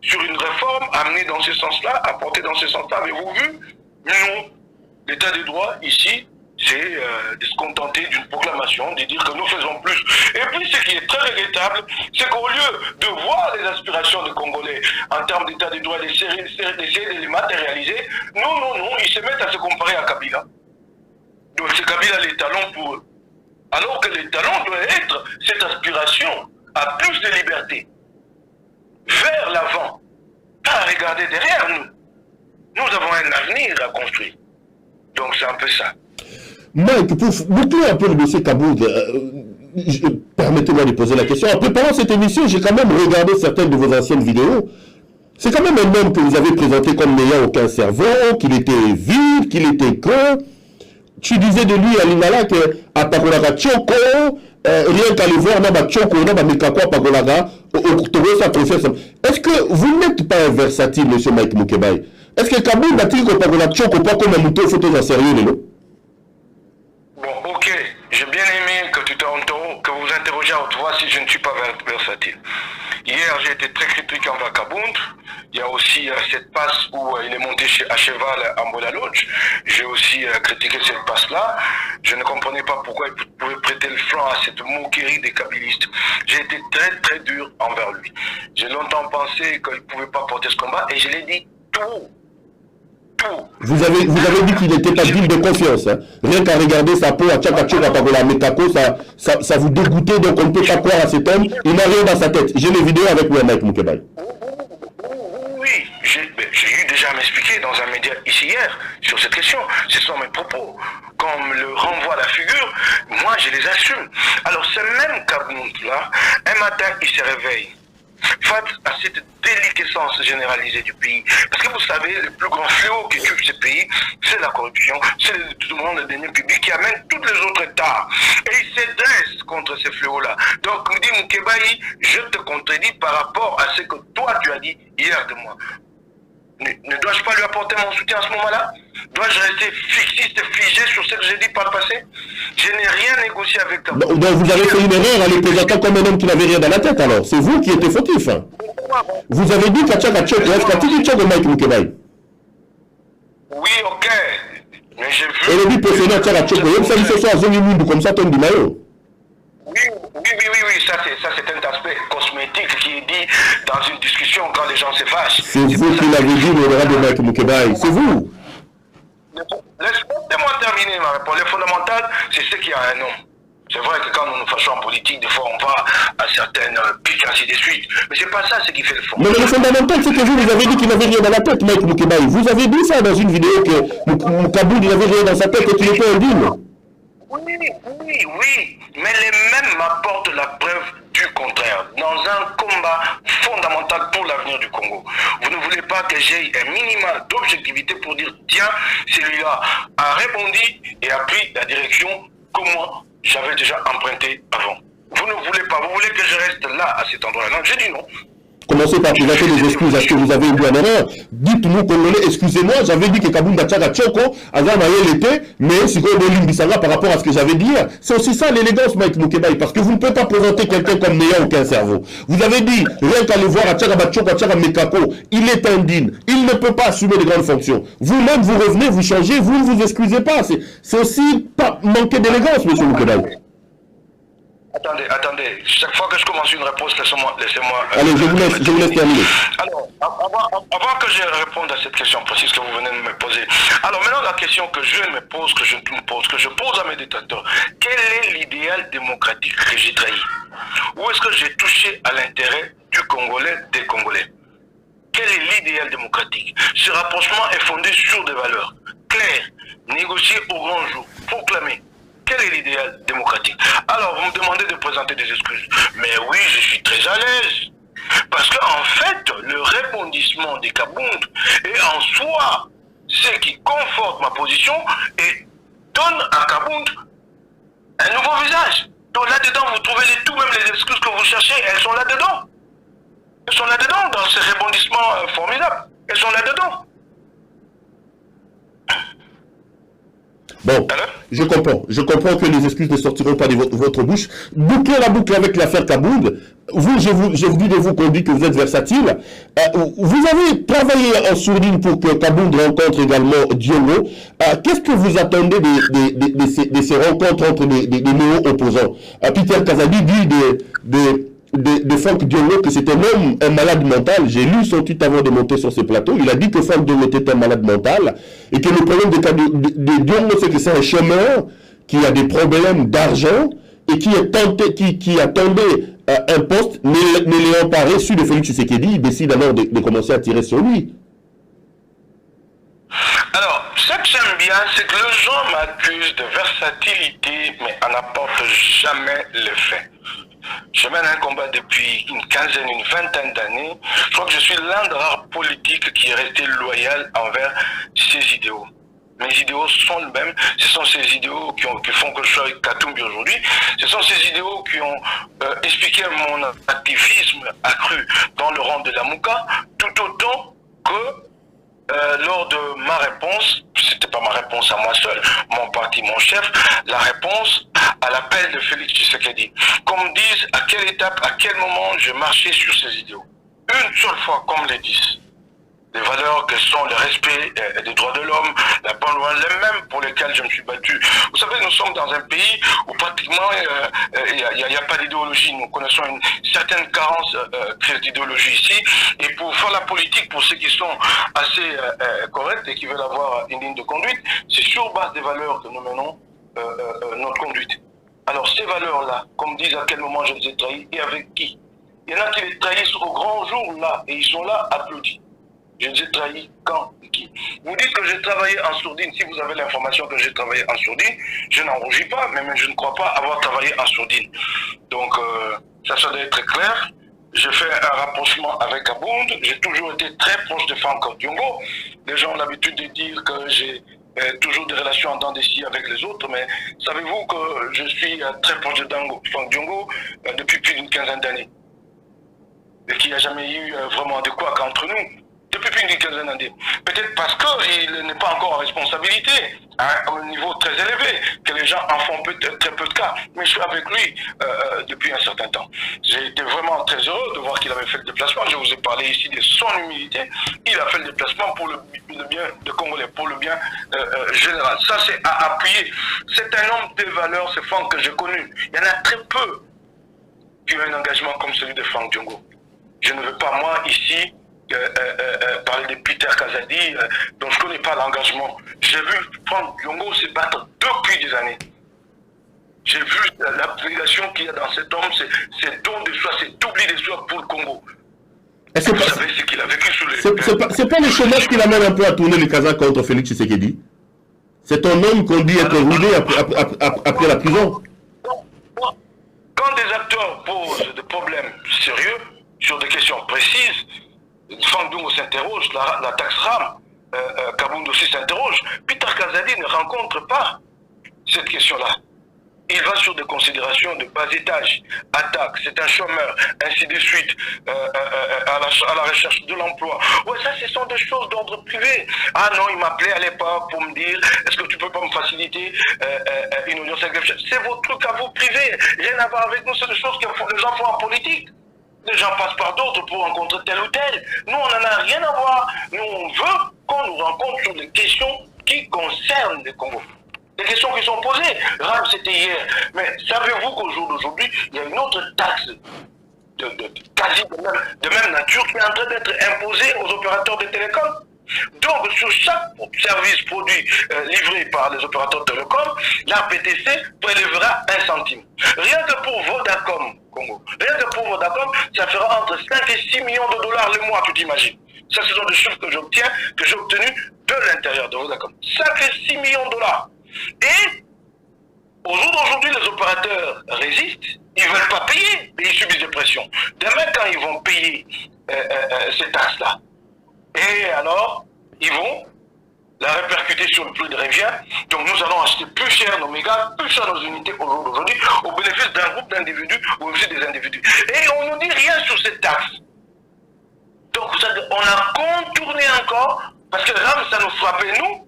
sur une réforme amenée dans ce sens-là, apportée dans ce sens-là? Avez-vous vu? Non. L'état des droits, ici, c'est de se contenter d'une proclamation, de dire que nous faisons plus. Et puis, ce qui est très regrettable, c'est qu'au lieu de voir les aspirations des Congolais en termes d'état des droits, d'essayer de les matérialiser, non, ils se mettent à se comparer à Kabila. Donc, c'est Kabila les talons pour eux. Alors que les talons doivent être cette aspiration à plus de liberté, vers l'avant, pas à regarder derrière nous. Nous avons un avenir à construire. Donc, c'est un peu ça. Mike, pour boucler un peu le dossier Kabound, permettez-moi de poser la question. En préparant cette émission, j'ai quand même regardé certaines de vos anciennes vidéos. C'est quand même un homme que vous avez présenté comme n'ayant aucun cerveau, qu'il était vide, qu'il était con. Tu disais de lui à Lingala que à Pagolaga Tchoko, rien qu'à le voir, n'a Tchoko, n'a Mekako à Pagolaga, est-ce que vous n'êtes pas un versatile, monsieur Mike Mukebai? Est-ce que Kabound a-t-il que Pagolaga Tchoko, pas comme un mouton, photo en sérieux, non? Bon, ok, j'ai bien aimé que que vous interrogez à haute voix si je ne suis pas versatile. Hier, j'ai été très critique envers Kabound. Il y a aussi cette passe où il est monté à cheval en Bola Lodge. J'ai aussi critiqué cette passe-là. Je ne comprenais pas pourquoi il pouvait prêter le flanc à cette moquerie des kabylistes. J'ai été très très dur envers lui. J'ai longtemps pensé qu'il ne pouvait pas porter ce combat et je l'ai dit tout. Vous avez dit qu'il n'était pas digne de confiance. Hein. Rien qu'à regarder sa peau à Tchaka Pagola Mekako, ça vous dégoûtait, donc on ne peut pas croire à cet homme. Il n'a rien dans sa tête. J'ai les vidéos avec moi, Mike Mukebai. Oui, j'ai eu déjà à m'expliquer dans un média ici hier sur cette question. Ce sont mes propos. Quand on me le renvoie à la figure, moi je les assume. Alors ce même Kabound-là, un matin il se réveille face à cette déliquescence généralisée du pays. Parce que vous savez, le plus grand fléau qui tue ce pays, c'est la corruption, c'est le détournement des deniers publics qui amène tous les autres États. Et il se dresse contre ces fléaux-là. Donc, me dit Mukebai, je te contredis par rapport à ce que toi tu as dit hier de moi. Ne dois-je pas lui apporter mon soutien à ce moment-là? Dois-je rester fixiste, figé sur ce que j'ai dit par le passé? Je n'ai rien négocié avec toi. Donc vous avez fait une erreur en les présentant comme un homme qui n'avait rien dans la tête alors. C'est vous qui étiez fautif. Hein. Vous avez dit qu'Achaka Tchok, est-ce qu'Achaka Tchok Mike Mukebai? Oui, ok. Mais j'ai vu... Et le but précédent Achaka Tchok, même ça il se soit à Zonimundou comme ça, Tom Dimayo. Oui, ça c'est un aspect cosmétique qui est dit dans une discussion quand les gens se fâchent. C'est vous qui l'avez dit, l'honorable Mike Mukebai, c'est vous. Laissez-moi terminer ma réponse. Le fondamental, c'est ce qu'il y a un homme. C'est vrai que quand nous nous fâchons en politique, des fois on va à certaines piques, ainsi de suite. Mais c'est pas ça ce qui fait le fond. Mais le fondamental, c'est que vous avez dit qu'il n'avait rien dans la tête, Mike Mukebai. Vous avez dit ça dans une vidéo que Kabound n'avait rien dans sa tête et qu'il était indigne. Oui. Mais les mêmes m'apportent la preuve du contraire. Dans un combat fondamental pour l'avenir du Congo. Vous ne voulez pas que j'aie un minimum d'objectivité pour dire, tiens, celui-là a rebondi et a pris la direction que moi, j'avais déjà emprunté avant. Vous ne voulez pas, vous voulez que je reste là, à cet endroit-là. Non, j'ai dit non. Commencez par présenter des excuses à ce que vous avez eu en erreur. Dites-nous, Congolais, excusez-moi, j'avais dit que Kabound Tchaka Tchoko, Azam était, mais si vous voulez par rapport à ce que j'avais dit hier, c'est aussi ça l'élégance, Mike Mukebai, parce que vous ne pouvez pas présenter quelqu'un comme n'ayant aucun cerveau. Vous avez dit, rien qu'à le voir à Tchaka Tchoko, à Tchaka Mekako, il est indigne, il ne peut pas assumer de grandes fonctions. Vous-même, vous revenez, vous changez, vous ne vous excusez pas. C'est aussi pas manquer d'élégance, monsieur Mukebai. Attendez, chaque fois que je commence une réponse, laissez-moi... Allez, je vous laisse terminer. Alors, avant que je réponde à cette question précise que vous venez de me poser, alors maintenant la question que je me pose, que je pose à mes détracteurs, quel est l'idéal démocratique que j'ai trahi? Où est-ce que j'ai touché à l'intérêt du Congolais, des Congolais? Quel est l'idéal démocratique? Ce rapprochement est fondé sur des valeurs claires, négociées au grand jour, proclamées. Quel est l'idéal démocratique? Alors, vous me demandez de présenter des excuses. Mais oui, je suis très à l'aise. Parce qu'en fait, le répondissement des Kabound est en soi ce qui conforte ma position et donne à Kabound un nouveau visage. Donc là-dedans, vous trouvez tout, même les excuses que vous cherchez, elles sont là-dedans. Elles sont là-dedans, dans ces rebondissements formidables. Elles sont là-dedans. Bon, je comprends que les excuses ne sortiront pas de votre bouche. Bouclez la boucle avec l'affaire Kabound. Vous, je vous dis de vous qu'on dit que vous êtes versatile. Vous avez travaillé en sourdine pour que Kabound rencontre également Diongo. Qu'est-ce que vous attendez de ces rencontres entre des néo-opposants? Peter Kazadi dit de Franck Diongo que c'est un homme, un malade mental. J'ai lu son tweet avant de monter sur ce plateau. Il a dit que Franck Diongo était un malade mental et que le problème de Diongo, c'est que c'est un chômeur qui a des problèmes d'argent et qui attendait un poste, ne l'ayant pas reçu de Félix Tshisekedi. Il décide alors de commencer à tirer sur lui. Alors, ce que j'aime bien, c'est que les gens m'accusent de versatilité, mais en n'apportent jamais les faits. Je mène un combat depuis une quinzaine, une vingtaine d'années. Je crois que je suis l'un des rares politiques qui est resté loyal envers ses idéaux. Mes idéaux sont les mêmes. Ce sont ces idéaux qui font que je suis avec Katumbi aujourd'hui. Ce sont ces idéaux qui ont expliqué mon activisme accru dans le rang de la Mouka, tout autant que lors de ma réponse, c'était pas ma réponse à moi seul, mon parti, mon chef, la réponse à l'appel de Félix Tshisekedi. Qu'on me dise à quelle étape, à quel moment je marchais sur ces idéaux. Une seule fois, comme les 10. Les valeurs que sont le respect des droits de l'homme, la bonne loi, les mêmes pour lesquelles je me suis battu. Vous savez, nous sommes dans un pays où pratiquement il n'y a pas d'idéologie. Nous connaissons une certaine carence d'idéologie ici. Et pour faire la politique, pour ceux qui sont assez corrects et qui veulent avoir une ligne de conduite, c'est sur base des valeurs que nous menons notre conduite. Alors ces valeurs-là, comme disent à quel moment je les ai trahis et avec qui? Il y en a qui les trahissent au grand jour là et ils sont là applaudis. Je les ai trahis quand et qui? Vous dites que j'ai travaillé en sourdine. Si vous avez l'information que j'ai travaillé en sourdine, je n'en rougis pas, mais je ne crois pas avoir travaillé en sourdine. Donc, ça doit être clair. J'ai fait un rapprochement avec Kabound. J'ai toujours été très proche de Franck Diongo. Les gens ont l'habitude de dire que j'ai toujours des relations en dents de scie avec les autres, mais savez-vous que je suis très proche de Franck Diongo depuis plus d'une quinzaine d'années et qu'il n'y a jamais eu vraiment de quoi qu'entre nous. Depuis plus d'une quinzaine d'années. Peut-être parce qu'il n'est pas encore en responsabilité, à un niveau très élevé, que les gens en font peut-être très peu de cas. Mais je suis avec lui depuis un certain temps. J'ai été vraiment très heureux de voir qu'il avait fait le déplacement. Je vous ai parlé ici de son humilité. Il a fait le déplacement pour le bien des Congolais, pour le bien général. Ça, c'est à appuyer. C'est un homme de valeur, c'est Franck que j'ai connu. Il y en a très peu qui ont un engagement comme celui de Franck Diongo. Je ne veux pas, moi, ici, parler de Peter Kazadi, dont je ne connais pas l'engagement. J'ai vu Franck Diongo se battre depuis des années. J'ai vu l'abnégation qu'il y a dans cet homme, c'est don de soi, c'est d'oubli de soi pour le Congo. Vous savez ce qu'il a vécu sous les... C'est pas le chômage qui l'amène un peu à tourner les Kazakhs contre Félix Tshisekedi. C'est un homme qu'on dit être roulé après la prison. Quand des acteurs posent des problèmes sérieux, sur des questions précises, Franck Diongo s'interroge, la taxe RAM, Kabound aussi s'interroge. Peter Kazadi ne rencontre pas cette question-là. Il va sur des considérations de bas étage, attaque, c'est un chômeur, ainsi de suite, à la recherche de l'emploi. Ouais, ça, ce sont des choses d'ordre privé. Ah non, il m'appelait à l'époque pour me dire, est-ce que tu peux pas me faciliter une audience avec le chef? C'est vos trucs à vous privés, rien à voir avec nous, c'est des choses que les gens font en politique. Les gens passent par d'autres pour rencontrer tel ou tel. Nous, on n'en a rien à voir. Nous, on veut qu'on nous rencontre sur des questions qui concernent le Congo. Des questions qui sont posées. Ram, c'était hier. Mais savez-vous qu'au jour d'aujourd'hui, il y a une autre taxe quasi de même nature qui est en train d'être imposée aux opérateurs de télécom? Donc, sur chaque service produit livré par les opérateurs de télécom, la PTC prélèvera 1 centime. Rien que pour Vodacom, Congo. Rien que pour Vodacom, ça fera entre 5 et 6 millions de dollars le mois, tu t'imagines. Ça, ce sont des chiffres que j'obtiens, que j'ai obtenus de l'intérieur de Vodacom. 5 et 6 millions de dollars. Et, au jour d'aujourd'hui, les opérateurs résistent, ils ne veulent pas payer, et ils subissent des pressions. Demain, quand ils vont payer ces taxes-là, et alors, ils vont la répercuter sur le prix de revient. Donc nous allons acheter plus cher nos mégas, plus cher nos unités au jour d'aujourd'hui, au bénéfice d'un groupe d'individus ou aussi des individus. Et on ne nous dit rien sur cette taxe. On a contourné encore, parce que RAM, ça nous frappait nous,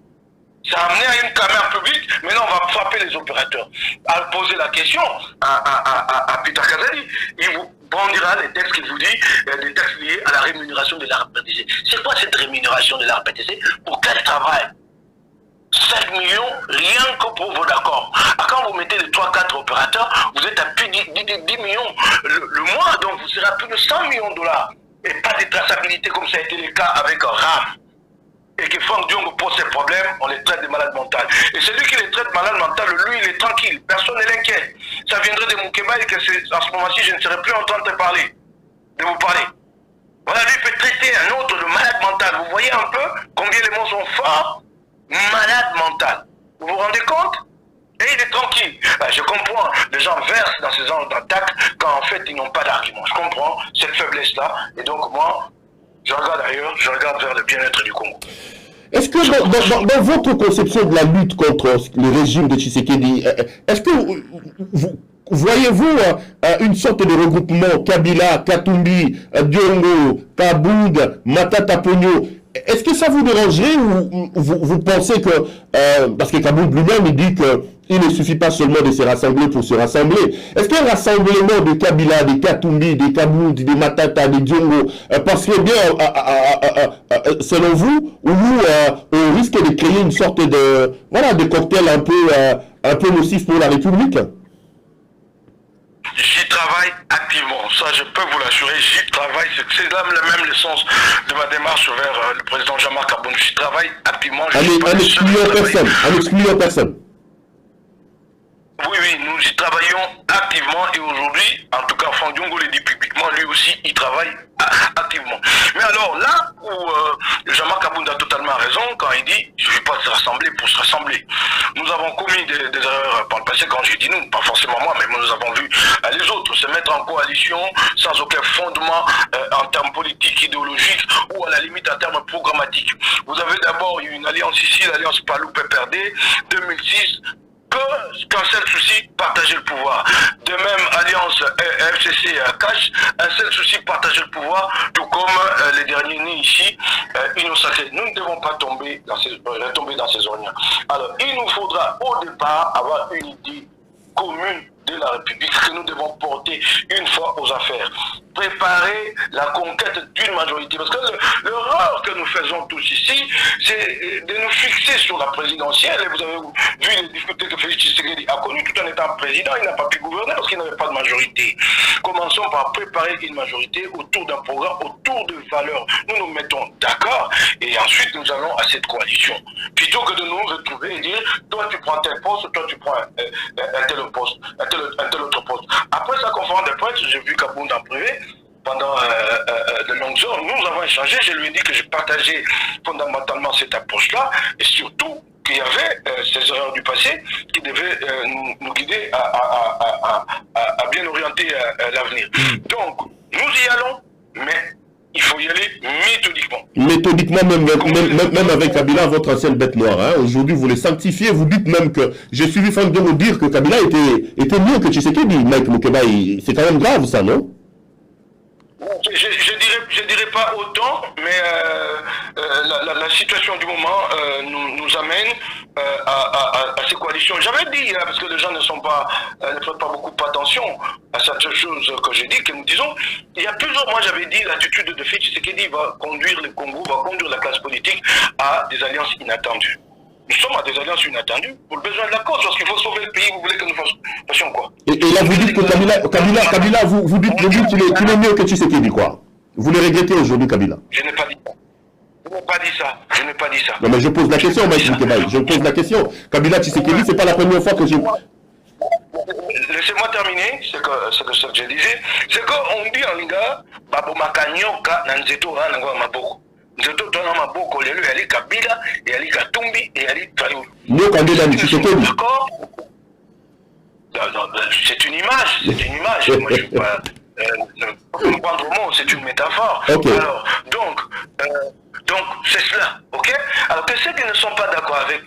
ça a amené à une caméra publique, maintenant on va frapper les opérateurs. À poser la question à Peter Kazali, il vous brandira les textes qu'il vous dit, des textes liés à la rémunération de l'ARPTC. C'est quoi cette rémunération de l'ARPTC? Pour quel travail? 5 millions, rien que pour vos accords. Quand vous mettez les 3-4 opérateurs, vous êtes à plus de 10 millions le mois, donc vous serez à plus de 100 millions de dollars. Et pas de traçabilité comme ça a été le cas avec RAM. Et que Franck Diongo pose ses problèmes, on les traite de malades mentales. Et celui qui les traite malades mentales, lui, il est tranquille, personne ne l'inquiète. Ça viendrait de Moukeba et que en ce moment-ci, je ne serai plus en train de vous parler. Voilà, lui peut traiter un autre de malade mental. Vous voyez un peu combien les mots sont forts? Malade mental. Vous vous rendez compte? Et il est tranquille. Je comprends, les gens versent dans ces genres d'attaques quand en fait ils n'ont pas d'argument. Je comprends cette faiblesse-là. Et donc moi, je regarde ailleurs, je regarde vers le bien-être du Congo. Est-ce que dans votre conception de la lutte contre le régime de Tshisekedi, est-ce que voyez-vous une sorte de regroupement Kabila, Katumbi, Diongo, Kaboug, Matata Pogno? Est-ce que ça vous dérangerait ou vous pensez que, parce que Kaboug lui-même il dit qu'il ne suffit pas seulement de se rassembler pour se rassembler. Est-ce qu'un rassemblement de Kabila, de Katumbi, de Kaboug, de Matata, de Diongo passerait bien selon vous, ou on risque de créer une sorte de cocktail un peu nocif pour la République? J'y travaille activement, ça je peux vous l'assurer, j'y travaille, c'est là même le sens de ma démarche vers le président Jean-Marc Aboun. J'y travaille activement. En excluant personne. Oui, nous y travaillons activement et aujourd'hui, en tout cas Franck Diongo le dit publiquement, lui aussi il travaille activement. Mais alors là où Jean-Marc Aboun a totalement raison quand il dit il ne suffit pas de se rassembler pour se rassembler. Nous avons commis des erreurs par le passé, quand je dis nous, pas forcément moi, mais nous avons vu les autres se mettre en coalition sans aucun fondement en termes politiques, idéologiques ou à la limite en termes programmatiques. Vous avez d'abord eu une alliance ici, l'alliance Palou-PPRD, 2006, qu'un seul souci, partager le pouvoir. De même, alliance FCC Cash, un seul souci, partager le pouvoir, tout comme les derniers nés ici, Union Sacrée. Nous ne devons pas tomber dans ces ornières. Alors, il nous faudra au départ avoir une idée commune de la République que nous devons porter une fois aux affaires. Préparer la conquête d'une majorité. Parce que l'erreur que nous faisons tous ici, c'est de nous fixer sur la présidentielle. Et vous avez vu les difficultés que Félix Tshisekedi a connues tout en étant président. Il n'a pas pu gouverner parce qu'il n'avait pas de majorité. Commençons par préparer une majorité autour d'un programme, autour de valeurs. Nous nous mettons d'accord et ensuite nous allons à cette coalition. Plutôt que de nous retrouver et dire, toi tu prends tel poste, toi tu prends un tel poste, un tel autre poste. Après sa conférence de presse, j'ai vu Kabound en privé, pendant de longues heures, nous avons échangé, je lui ai dit que je partageais fondamentalement cette approche-là, et surtout qu'il y avait ces erreurs du passé qui devaient nous guider à bien orienter l'avenir. Donc, nous y allons, mais il faut y aller méthodiquement. Méthodiquement, même avec Kabila, votre ancienne bête noire. Hein. Aujourd'hui, vous les sanctifiez, vous dites même que... J'ai suivi Franck Diongo dire que Kabila était mieux que Tshisekedi. Mike Moukeba, c'est quand même grave ça, non? Je dirais pas autant, mais la situation du moment nous amène à ces coalitions. J'avais dit, parce que les gens ne prêtent pas beaucoup attention à certaines choses que j'ai dit, que nous disons, il y a plusieurs mois j'avais dit l'attitude de Félix Tshisekedi va conduire le Congo, va conduire la classe politique à des alliances inattendues. Nous sommes à des alliances inattendues pour le besoin de la cause, parce qu'il faut sauver le pays, vous voulez que nous fassions quoi? Et là, vous dites que Kabila, vous dites qu'il est mieux que Tshisekedi, quoi. Vous le regrettez aujourd'hui, Kabila? Je n'ai pas dit ça. Je n'ai pas dit ça. Non, mais je pose la question, Mike Moukeba. Je pose la question. Kabila Tshisekedi, c'est pas la première fois que j'ai... Laissez-moi terminer ce que je disais. C'est qu'on dit en Linga, Babo Makanyoka, Nanzeto, Ranango, Maboko. Nzeto, Tona Maboko, Lelu, Yali Kabila, Yali Katumbi, et Yali Traoré. Nous, quand on est Tshisekedi. C'est une image. Moi, je ne suis pas. Comprendre au mot, c'est une métaphore. Okay. Alors, donc c'est cela, ok? Alors que ceux qui ne sont pas d'accord avec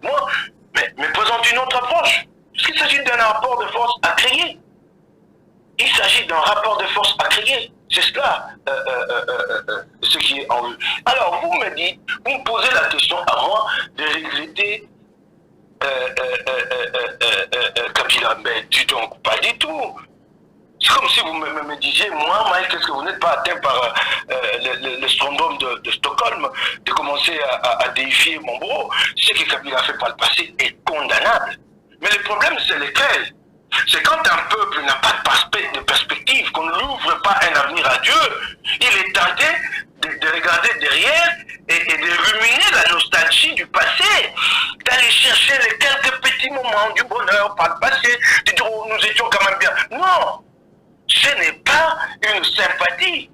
moi, mais présentent une autre approche. Parce qu'il s'agit d'un rapport de force à créer. Il s'agit d'un rapport de force à créer. C'est cela ce qui est en vue. Alors, vous me dites, vous me posez la question avant de regretter Kabila. Mais dis donc, pas du tout. C'est comme si vous me disiez, moi, Mike, est-ce que vous n'êtes pas atteint par le syndrome de Stockholm, de commencer à déifier mon bourreau? Ce que Kabila a fait par le passé est condamnable. Mais le problème, c'est lequel? C'est quand un peuple n'a pas de perspective, qu'on ne l'ouvre pas un avenir à Dieu, il est tenté de regarder derrière et de ruminer la nostalgie du passé, d'aller chercher les quelques petits moments du bonheur par le passé, de dire oh, nous étions quand même bien. Non, ce n'est pas une sympathie.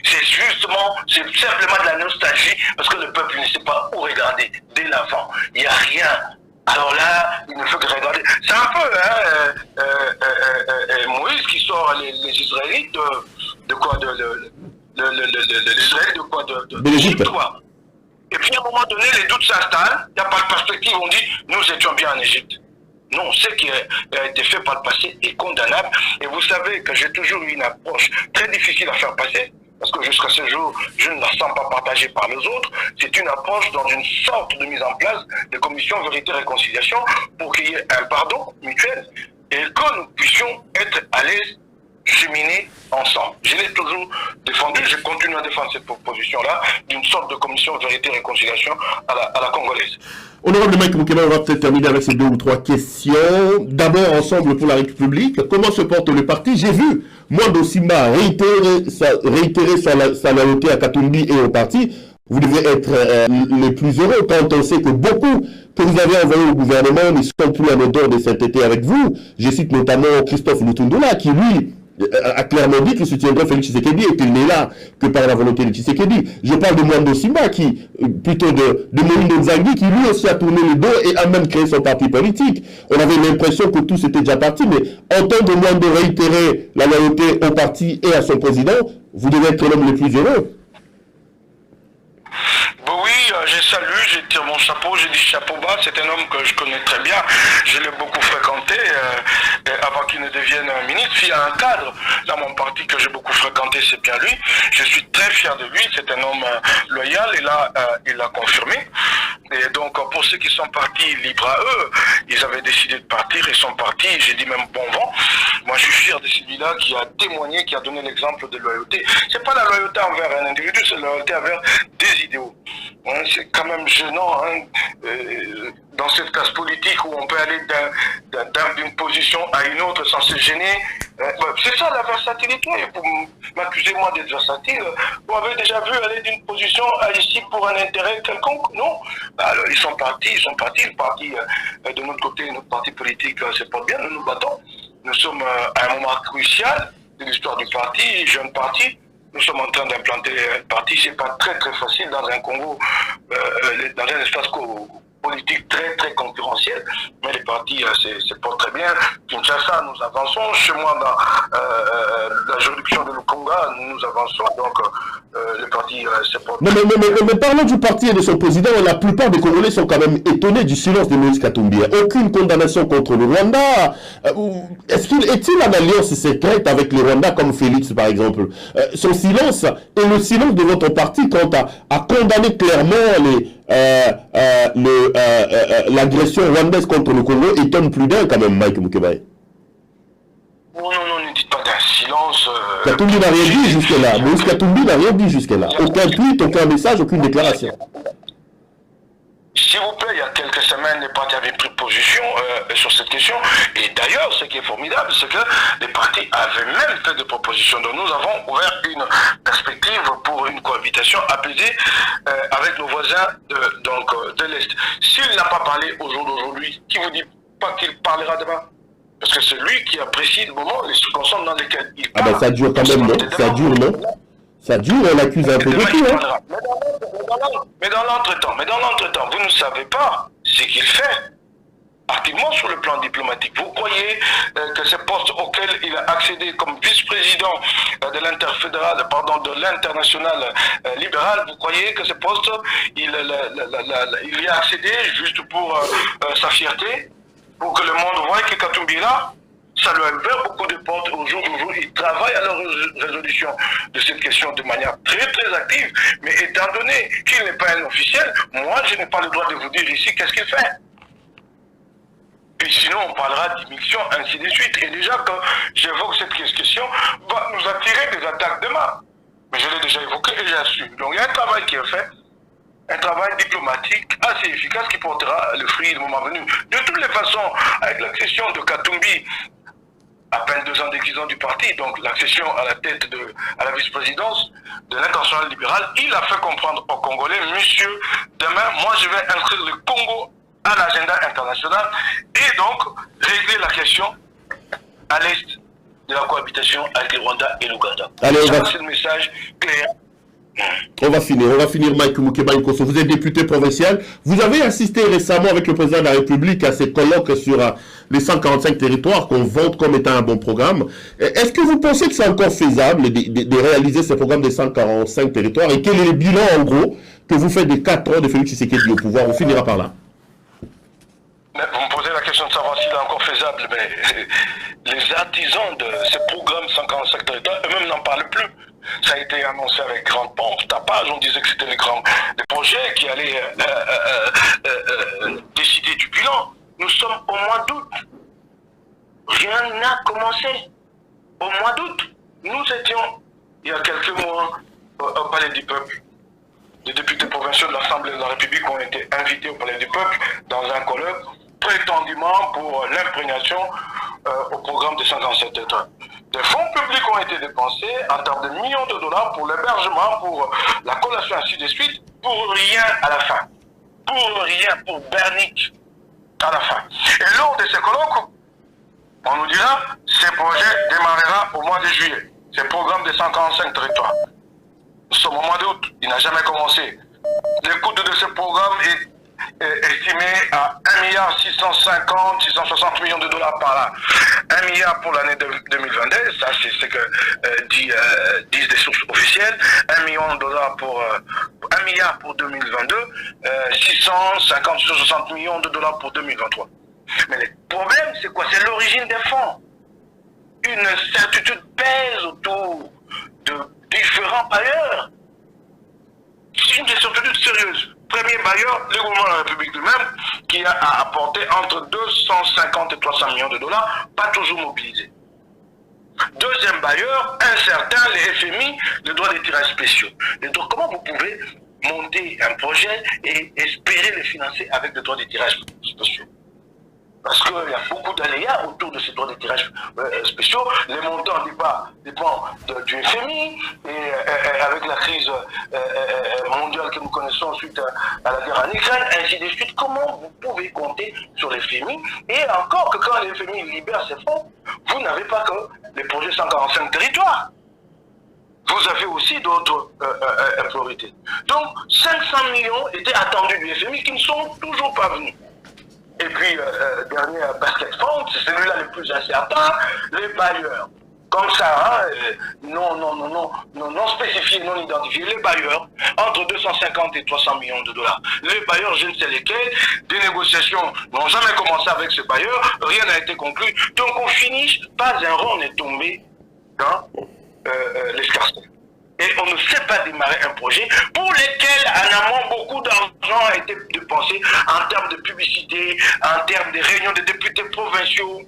C'est simplement de la nostalgie, parce que le peuple ne sait pas où regarder dès l'avant. Il n'y a rien. Alors là, il ne faut que regarder. C'est un peu Moïse qui sort les Israélites de quoi les Israélites de quoi de l'Égypte. Et puis à un moment donné, les doutes s'installent, il n'y a pas de perspective, on dit nous étions bien en Égypte. Non, ce qui a été fait par le passé est condamnable. Et vous savez que j'ai toujours eu une approche très difficile à faire passer, parce que jusqu'à ce jour, je ne la sens pas partagée par les autres. C'est une approche dans une sorte de mise en place de commission vérité-réconciliation pour qu'il y ait un pardon mutuel et que nous puissions être à l'aise, cheminer ensemble. Je l'ai toujours défendu, je continue à défendre cette proposition-là d'une sorte de commission vérité-réconciliation à la congolaise. Honorable Mike Moukeba, on va peut-être terminer avec ces 2 ou 3 questions. D'abord, Ensemble pour la République, comment se porte le parti? J'ai vu Mwando Simba réitérer sa loyauté à Katumbi et au parti. Vous devez être les plus heureux quand on sait que beaucoup que vous avez envoyés au gouvernement ne sont plus en odeur de sainteté avec vous. Je cite notamment Christophe Lutundula qui, lui, a clairement dit qu'il soutiendrait Félix Tshisekedi et qu'il n'est là que par la volonté de Tshisekedi. Je parle de Mwando Simba, plutôt de Moïse Nzangi, qui lui aussi a tourné le dos et a même créé son parti politique. On avait l'impression que tout c'était déjà parti, mais entendre Mwando réitérer la loyauté au parti et à son président, vous devez être l'homme le plus heureux. Bon, oui, je salue, je tire mon chapeau, je dis chapeau bas, c'est un homme que je connais très bien, je l'ai beaucoup fréquenté avant qu'il ne devienne ministre. Il y a un cadre dans mon parti que j'ai beaucoup fréquenté, c'est bien lui. Je suis très fier de lui, c'est un homme loyal et là, il l'a confirmé. Et donc, pour ceux qui sont partis, libre à eux, ils avaient décidé de partir, ils sont partis, j'ai dit même bon vent. Moi, je suis fier de celui-là qui a témoigné, qui a donné l'exemple de loyauté. C'est pas la loyauté envers un individu, c'est la loyauté envers des idéaux. C'est quand même gênant dans cette classe politique où on peut aller d'une position à une autre sans se gêner. C'est ça la versatilité. Vous m'accusez moi d'être versatile. Vous m'avez déjà vu aller d'une position à ici pour un intérêt quelconque? Non. Alors ils sont partis. Le parti de notre côté, notre parti politique se porte bien. Nous nous battons. Nous sommes à un moment crucial de l'histoire du parti, jeune parti. Nous sommes en train d'implanter un parti. C'est pas très très facile dans un Congo, dans un espace politique très très concurrentiel, mais les partis se portent très bien. Kinshasa, nous avançons. Chez moi, dans la juridiction de Lukonga, nous avançons. Donc, les partis se portent mais parlons du parti et de son président. La plupart des Congolais sont quand même étonnés du silence de Moïse Katumbi. Aucune condamnation contre le Rwanda. Est-il en alliance secrète avec le Rwanda comme Félix, par exemple? Son silence et le silence de votre parti quant à condamner clairement l'agression rwandaise contre le Congo étonne plus d'un quand même, Mike Moukeba. Non, ne dites pas d'un silence. Katumbi n'a rien dit jusque-là. Moïse Katumbi n'a rien dit jusque-là. Aucun tweet, aucun message, aucune déclaration. S'il vous plaît, il y a quelques semaines, les partis avaient pris position sur cette question. Et d'ailleurs, ce qui est formidable, c'est que les partis avaient même fait des propositions. Donc nous avons ouvert une perspective pour une cohabitation apaisée avec nos voisins de l'Est. S'il n'a pas parlé au jour d'aujourd'hui, qui vous dit pas qu'il parlera demain? Parce que c'est lui qui apprécie le moment, les circonstances dans lesquelles il parle. Ah ben ça dure quand même, non? Ça dure, non? Ça dure, on l'accuse un peu de tout, hein? Mais dans l'entretemps, vous ne savez pas ce qu'il fait activement sur le plan diplomatique. Vous croyez que ces postes auxquels il a accédé comme vice-président de l'international libéral, vous croyez que ces postes, il y a accédé juste pour sa fierté, pour que le monde voie que Katumbi est là? Ça lui a ouvert beaucoup de portes. Au jour d'aujourd'hui, il travaille à la résolution de cette question de manière très très active. Mais étant donné qu'il n'est pas un officiel, moi je n'ai pas le droit de vous dire ici qu'est-ce qu'il fait. Et sinon, on parlera d'immixtion, ainsi de suite. Et déjà, quand j'évoque cette question, va nous attirer des attaques demain. Mais je l'ai déjà évoqué et j'assume. Donc il y a un travail qui est fait, un travail diplomatique assez efficace qui portera le fruit le moment venu. De toutes les façons, avec l'accession de Katumbi, à peine 2 ans d'existence du parti, donc l'accession à la tête à la vice-présidence de l'Internationale libérale, il a fait comprendre aux Congolais, monsieur, demain, moi je vais inscrire le Congo à l'agenda international et donc régler la question à l'est de la cohabitation avec le Rwanda et l'Ouganda. C'est le message clair. On va finir Mike Mukeba Nkosso. Vous êtes député provincial. Vous avez assisté récemment avec le président de la République à ces colloques sur les 145 territoires qu'on vante comme étant un bon programme. Est-ce que vous pensez que c'est encore faisable de réaliser ce programme des 145 territoires et quel est le bilan en gros que vous faites des 4 ans de Félix Tshisekedi au pouvoir? On finira par là. Vous me posez la question de savoir s'il est encore faisable, mais les artisans de ce programme 145 territoires eux-mêmes n'en parlent plus. Ça a été annoncé avec grande pompe, tapage, on disait que c'était les projets qui allaient décider du bilan. Nous sommes au mois d'août. Rien n'a commencé. Au mois d'août, nous étions, il y a quelques mois, au Palais du Peuple. Les députés provinciaux de l'Assemblée de la République ont été invités au Palais du Peuple dans un colloque prétendument pour l'imprégnation au programme de 57 États. Des fonds publics ont été dépensés en termes de millions de dollars pour l'hébergement, pour la collation, ainsi de suite, pour rien à la fin. Pour rien, pour Bernic à la fin. Et lors de ces colloques, on nous dira, ce projet démarrera au mois de juillet. C'est le programme de 145 territoires. Nous sommes au mois d'août, il n'a jamais commencé. Le coût de ce programme est estimé à 1 650 660 millions de dollars par là. 1 milliard pour l'année 2022, ça c'est ce que disent des sources officielles. 1 million de dollars pour 1 milliard pour 2022, 650 660 millions de dollars pour 2023. Mais le problème, c'est quoi? C'est l'origine des fonds. Une certitude pèse autour de différents bailleurs. C'est une certitude sérieuse. Premier bailleur, le gouvernement de la République lui-même, qui a apporté entre 250 et 300 millions de dollars, pas toujours mobilisés. Deuxième bailleur, un certain, les FMI, le droit des tirages spéciaux. Donc comment vous pouvez monter un projet et espérer le financer avec le droit des tirages spéciaux? Parce qu'il y a beaucoup d'aléas autour de ces droits de tirage spéciaux. Les montants dépendent du FMI et avec la crise mondiale que nous connaissons suite à la guerre en Ukraine, ainsi de suite. Comment vous pouvez compter sur les FMI? Et encore que quand les FMI libèrent ces fonds, vous n'avez pas que les projets 145 territoires. Vous avez aussi d'autres priorités. Donc 500 millions étaient attendus du FMI qui ne sont toujours pas venus. Et puis, dernier basket fund, c'est celui-là le plus incertain, les bailleurs. Comme ça, non spécifiés, non identifiés, les bailleurs, entre 250 et 300 millions de dollars. Les bailleurs, je ne sais lesquels, des négociations n'ont jamais commencé avec ces bailleurs, rien n'a été conclu. Donc, on finit, pas un rond n'est tombé dans l'escarcelle. Et on ne sait pas démarrer un projet pour lequel, en amont, beaucoup d'argent a été dépensé en termes de publicité, en termes de réunions de députés provinciaux.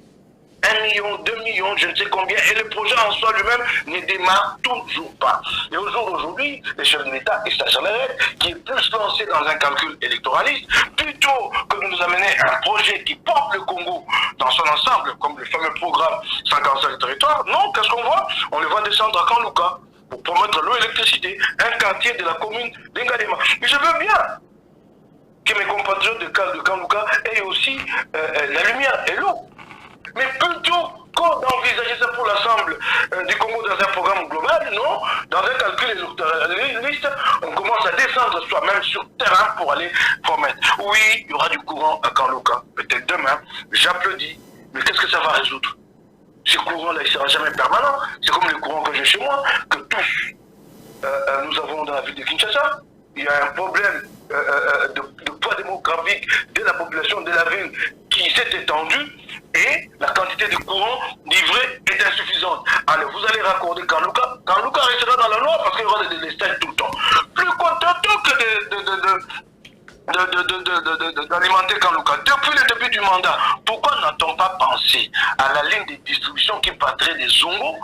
1 million, 2 millions, je ne sais combien. Et le projet en soi lui-même ne démarre toujours pas. Et au jour d'aujourd'hui, les chefs de l'État et sa générale, qui est plus lancé dans un calcul électoraliste, plutôt que de nous amener un projet qui porte le Congo dans son ensemble, comme le fameux programme 55 territoires, non, qu'est-ce qu'on voit? On le voit descendre à Kanlouka pour promettre l'eau et l'électricité, un quartier de la commune d'Engadema. Mais je veux bien que mes compatriotes de Kanlouka aient aussi la lumière et l'eau. Mais plutôt qu'envisager ça pour l'ensemble du Congo dans un programme global, non, dans un calcul électoraliste, on commence à descendre soi-même sur terrain pour aller promettre. Oui, il y aura du courant à Kanlouka, peut-être demain, j'applaudis, mais qu'est-ce que ça va résoudre? Ce courant-là, il ne sera jamais permanent. C'est comme le courant que j'ai chez moi, que tous nous avons dans la ville de Kinshasa. Il y a un problème de poids démographique de la population de la ville qui s'est étendu et la quantité de courant allez, vous allez raccorder Kanlouka. Kanlouka restera dans la loi parce qu'il y aura des délestages tout le temps. Plus content que d'alimenter Kanlouka. Depuis le début du mandat, pourquoi n'a-t-on pas pensé à la ligne de distribution qui partirait des Zongo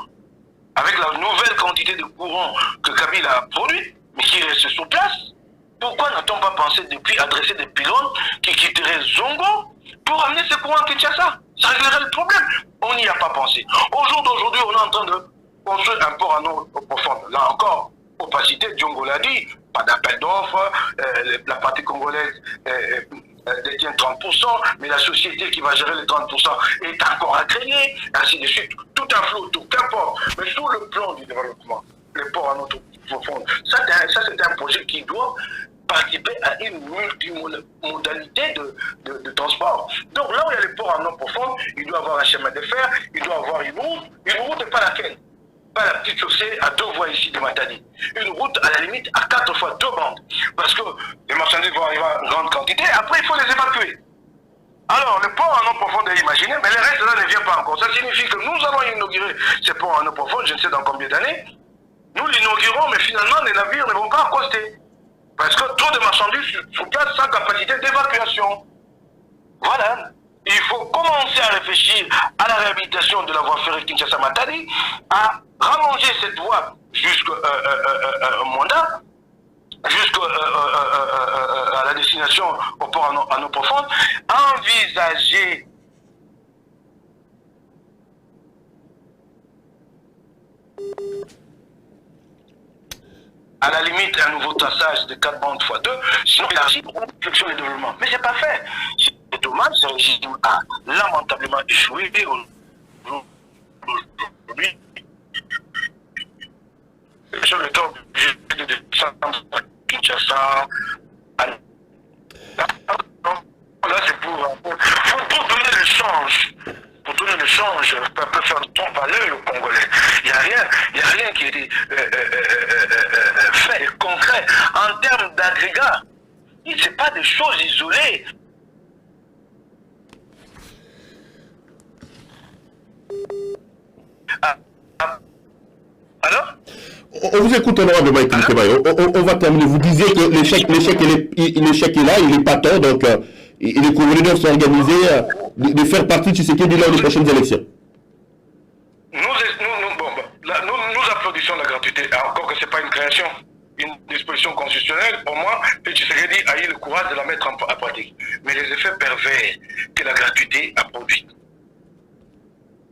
avec la nouvelle quantité de courant que Kabila a produit, mais qui reste sur place? Pourquoi n'a-t-on pas pensé depuis adresser des pylônes qui quitteraient Zongo pour amener ce courant à Kinshasa? Ça réglerait le problème. On n'y a pas pensé. Au jour d'aujourd'hui, on est en train de construire un port en eau profonde. Là encore, opacité, Djongo l'a dit, pas d'appel d'offres, la partie congolaise détient 30%, mais la société qui va gérer les 30% est encore à créer, ainsi de suite. Tout un flot, tout, qu'importe. Mais sur le plan du développement, les ports en eau profonde, ça c'est un projet qui doit participer à une multimodalité de transport. Donc là où il y a les ports en eau profonde, il doit avoir un chemin de fer, il doit avoir une route et pas laquelle. Pas la petite chaussée à 2 voies ici de Matadi. Une route à la limite à 4 fois 2 bandes. Parce que les marchandises vont arriver en grande quantité, après il faut les évacuer. Alors, le port en eau profonde est imaginé, mais le reste là ne vient pas encore. Ça signifie que nous allons inaugurer ce port en eau profonde, je ne sais dans combien d'années. Nous l'inaugurons, mais finalement les navires ne vont pas accoster. Parce que trop de marchandises sur place sans capacité d'évacuation. Voilà. Il faut commencer à réfléchir à la réhabilitation de la voie ferrée Kinshasa-Matadi, à rallonger cette voie jusqu'à Mwanda, jusqu'à la destination au port en eau profonde, envisager à la limite un nouveau traçage de 4 bandes x 2, sinon élargi pour réflexion et développement. Mais c'est pas fait. C'est dommage, ce régime a lamentablement échoué aujourd'hui. Sur le temps de descendre à Kinshasa. Là, c'est pour donner le change. Pour donner le change, peut faire trompe à l'œil au Congolais. Il n'y a rien qui a été fait concret en termes d'agrégat. Ce n'est pas des choses isolées. Alors? On vous écoute, honorable Mike Mikebayo. On va terminer. Vous disiez que l'échec est là, il n'est pas tort, donc les Congolais doivent s'organiser, de faire partie de Tshisekedi lors des prochaines élections. Nous applaudissons la gratuité, encore que ce n'est pas une création, une disposition constitutionnelle. Au moins, Tshisekedi a eu le courage de la mettre en pratique. Mais les effets pervers que la gratuité a produit,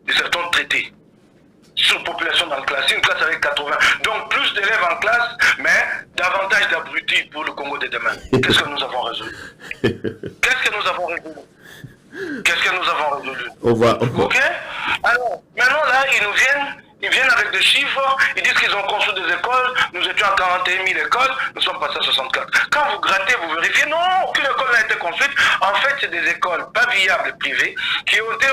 de certains traités, surpopulation dans la classe, une classe avec 80, donc plus d'élèves en classe, mais davantage d'abrutis pour le Congo de demain. Qu'est-ce que nous avons résolu? Ok? Alors, maintenant là, ils viennent avec des chiffres, ils disent qu'ils ont construit des écoles, nous étions à 41 000 écoles, nous sommes passés à 64. Quand vous grattez, vous vérifiez, non, aucune école n'a été construite. En fait, c'est des écoles pas viables privées qui ont été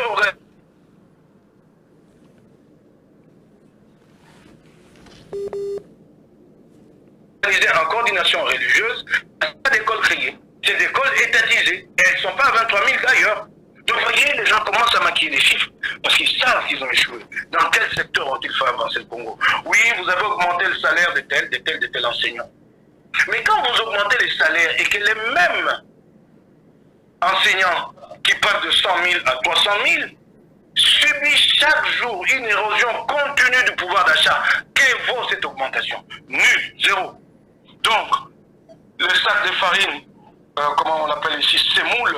en coordination religieuse, pas d'école créée. Ces écoles étatisées, et elles ne sont pas à 23 000 d'ailleurs. Donc vous voyez, les gens commencent à maquiller les chiffres, parce qu'ils savent qu'ils ont échoué. Dans quel secteur ont-ils fait avancer le Congo? Oui, vous avez augmenté le salaire de tel enseignant. Mais quand vous augmentez les salaires et que les mêmes enseignants qui passent de 100 000 à 300 000 subissent chaque jour une érosion continue du pouvoir d'achat, que vaut cette augmentation? Nul, zéro. Donc, le sac de farine, comment on l'appelle ici, semoule,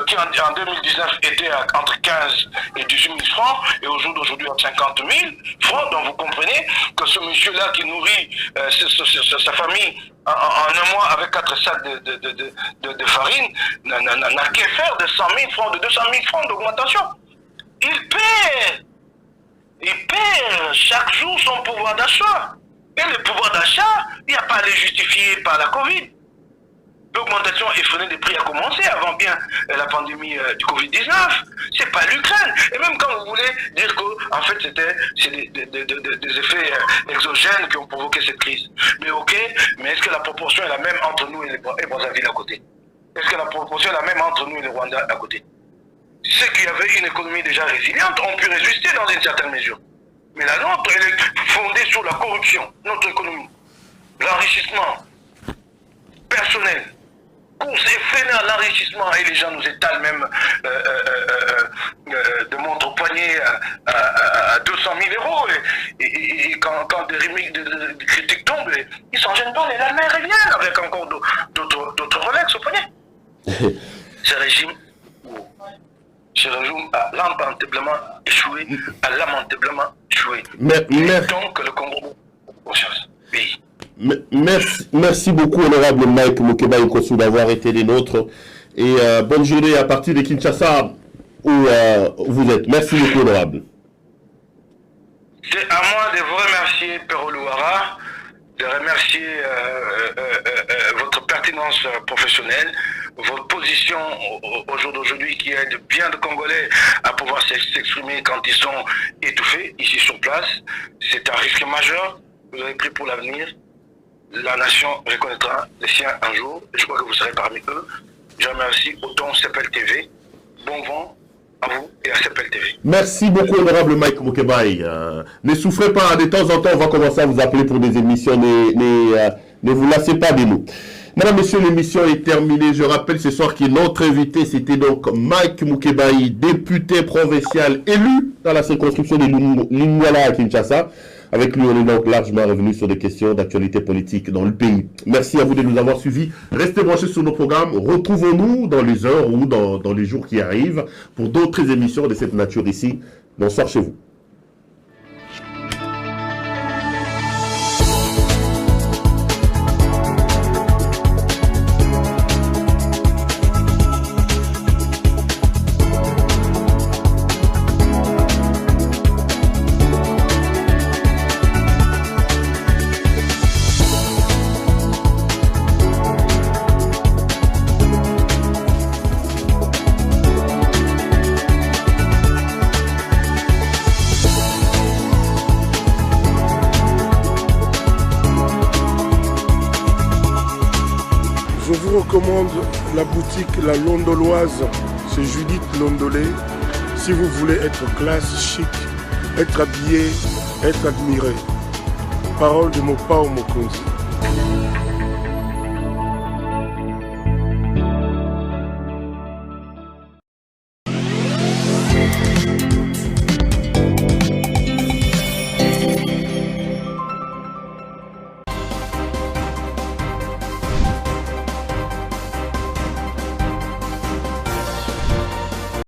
qui en 2019 était entre 15 et 18 000 francs, et au jour d'aujourd'hui à 50 000 francs. Donc vous comprenez que ce monsieur-là qui nourrit sa famille en un mois avec 4 sacs de farine n'a qu'à faire de 100 000 francs, de 200 000 francs d'augmentation. Il perd chaque jour son pouvoir d'achat. Et le pouvoir d'achat, il n'y a pas à les justifier par la Covid. L'augmentation effrénée des prix a commencé avant bien la pandémie du Covid-19. C'est pas l'Ukraine. Et même quand vous voulez dire que en fait c'est des effets exogènes qui ont provoqué cette crise. Mais ok, mais est-ce que la proportion est la même entre nous et Brazzaville à côté? Est-ce que la proportion est la même entre nous et le Rwanda à côté? Ceux qui avaient une économie déjà résiliente ont pu résister dans une certaine mesure. Mais la nôtre, elle est fondée sur la corruption, notre économie. L'enrichissement personnel. Course effrénée à l'enrichissement et les gens nous étalent même de montre au poignet à 200 000 euros. Et quand des critiques tombent, ils s'en gênent pas, les Allemands reviennent avec encore d'autres Rolex au poignet. Ce régime a lamentablement échoué, Donc le Congo, conscience. Oui. Merci beaucoup, honorable Mike Mukeba Ikosu, d'avoir été des nôtres. Et bonne journée à partir de Kinshasa, où vous êtes. Merci beaucoup, honorable. C'est à moi de vous remercier, Père Louara, de remercier votre pertinence professionnelle, votre position au jour d'aujourd'hui qui aide bien de Congolais à pouvoir s'exprimer quand ils sont étouffés ici sur place. C'est un risque majeur que vous avez pris pour l'avenir. La nation reconnaîtra les siens un jour. Je crois que vous serez parmi eux. Je remercie autant CEPEL TV. Bon vent à vous et à CEPEL TV. Merci beaucoup, honorable Mike Mukebai. Ne souffrez pas, de temps en temps, on va commencer à vous appeler pour des émissions. Ne vous lassez pas de nous. Madame, Monsieur, l'émission est terminée. Je rappelle ce soir que notre invité, c'était donc Mike Mukebai, député provincial élu dans la circonscription de Lingwala à Kinshasa. Avec lui, on est donc largement revenu sur des questions d'actualité politique dans le pays. Merci à vous de nous avoir suivis. Restez branchés sur nos programmes. Retrouvons-nous dans les heures ou dans les jours qui arrivent pour d'autres émissions de cette nature ici. Bonsoir chez vous. Je vous recommande la boutique La Londoloise, c'est Judith Londolé. Si vous voulez être classe, chic, être habillé, être admiré. Parole de Mopao Mokonzi.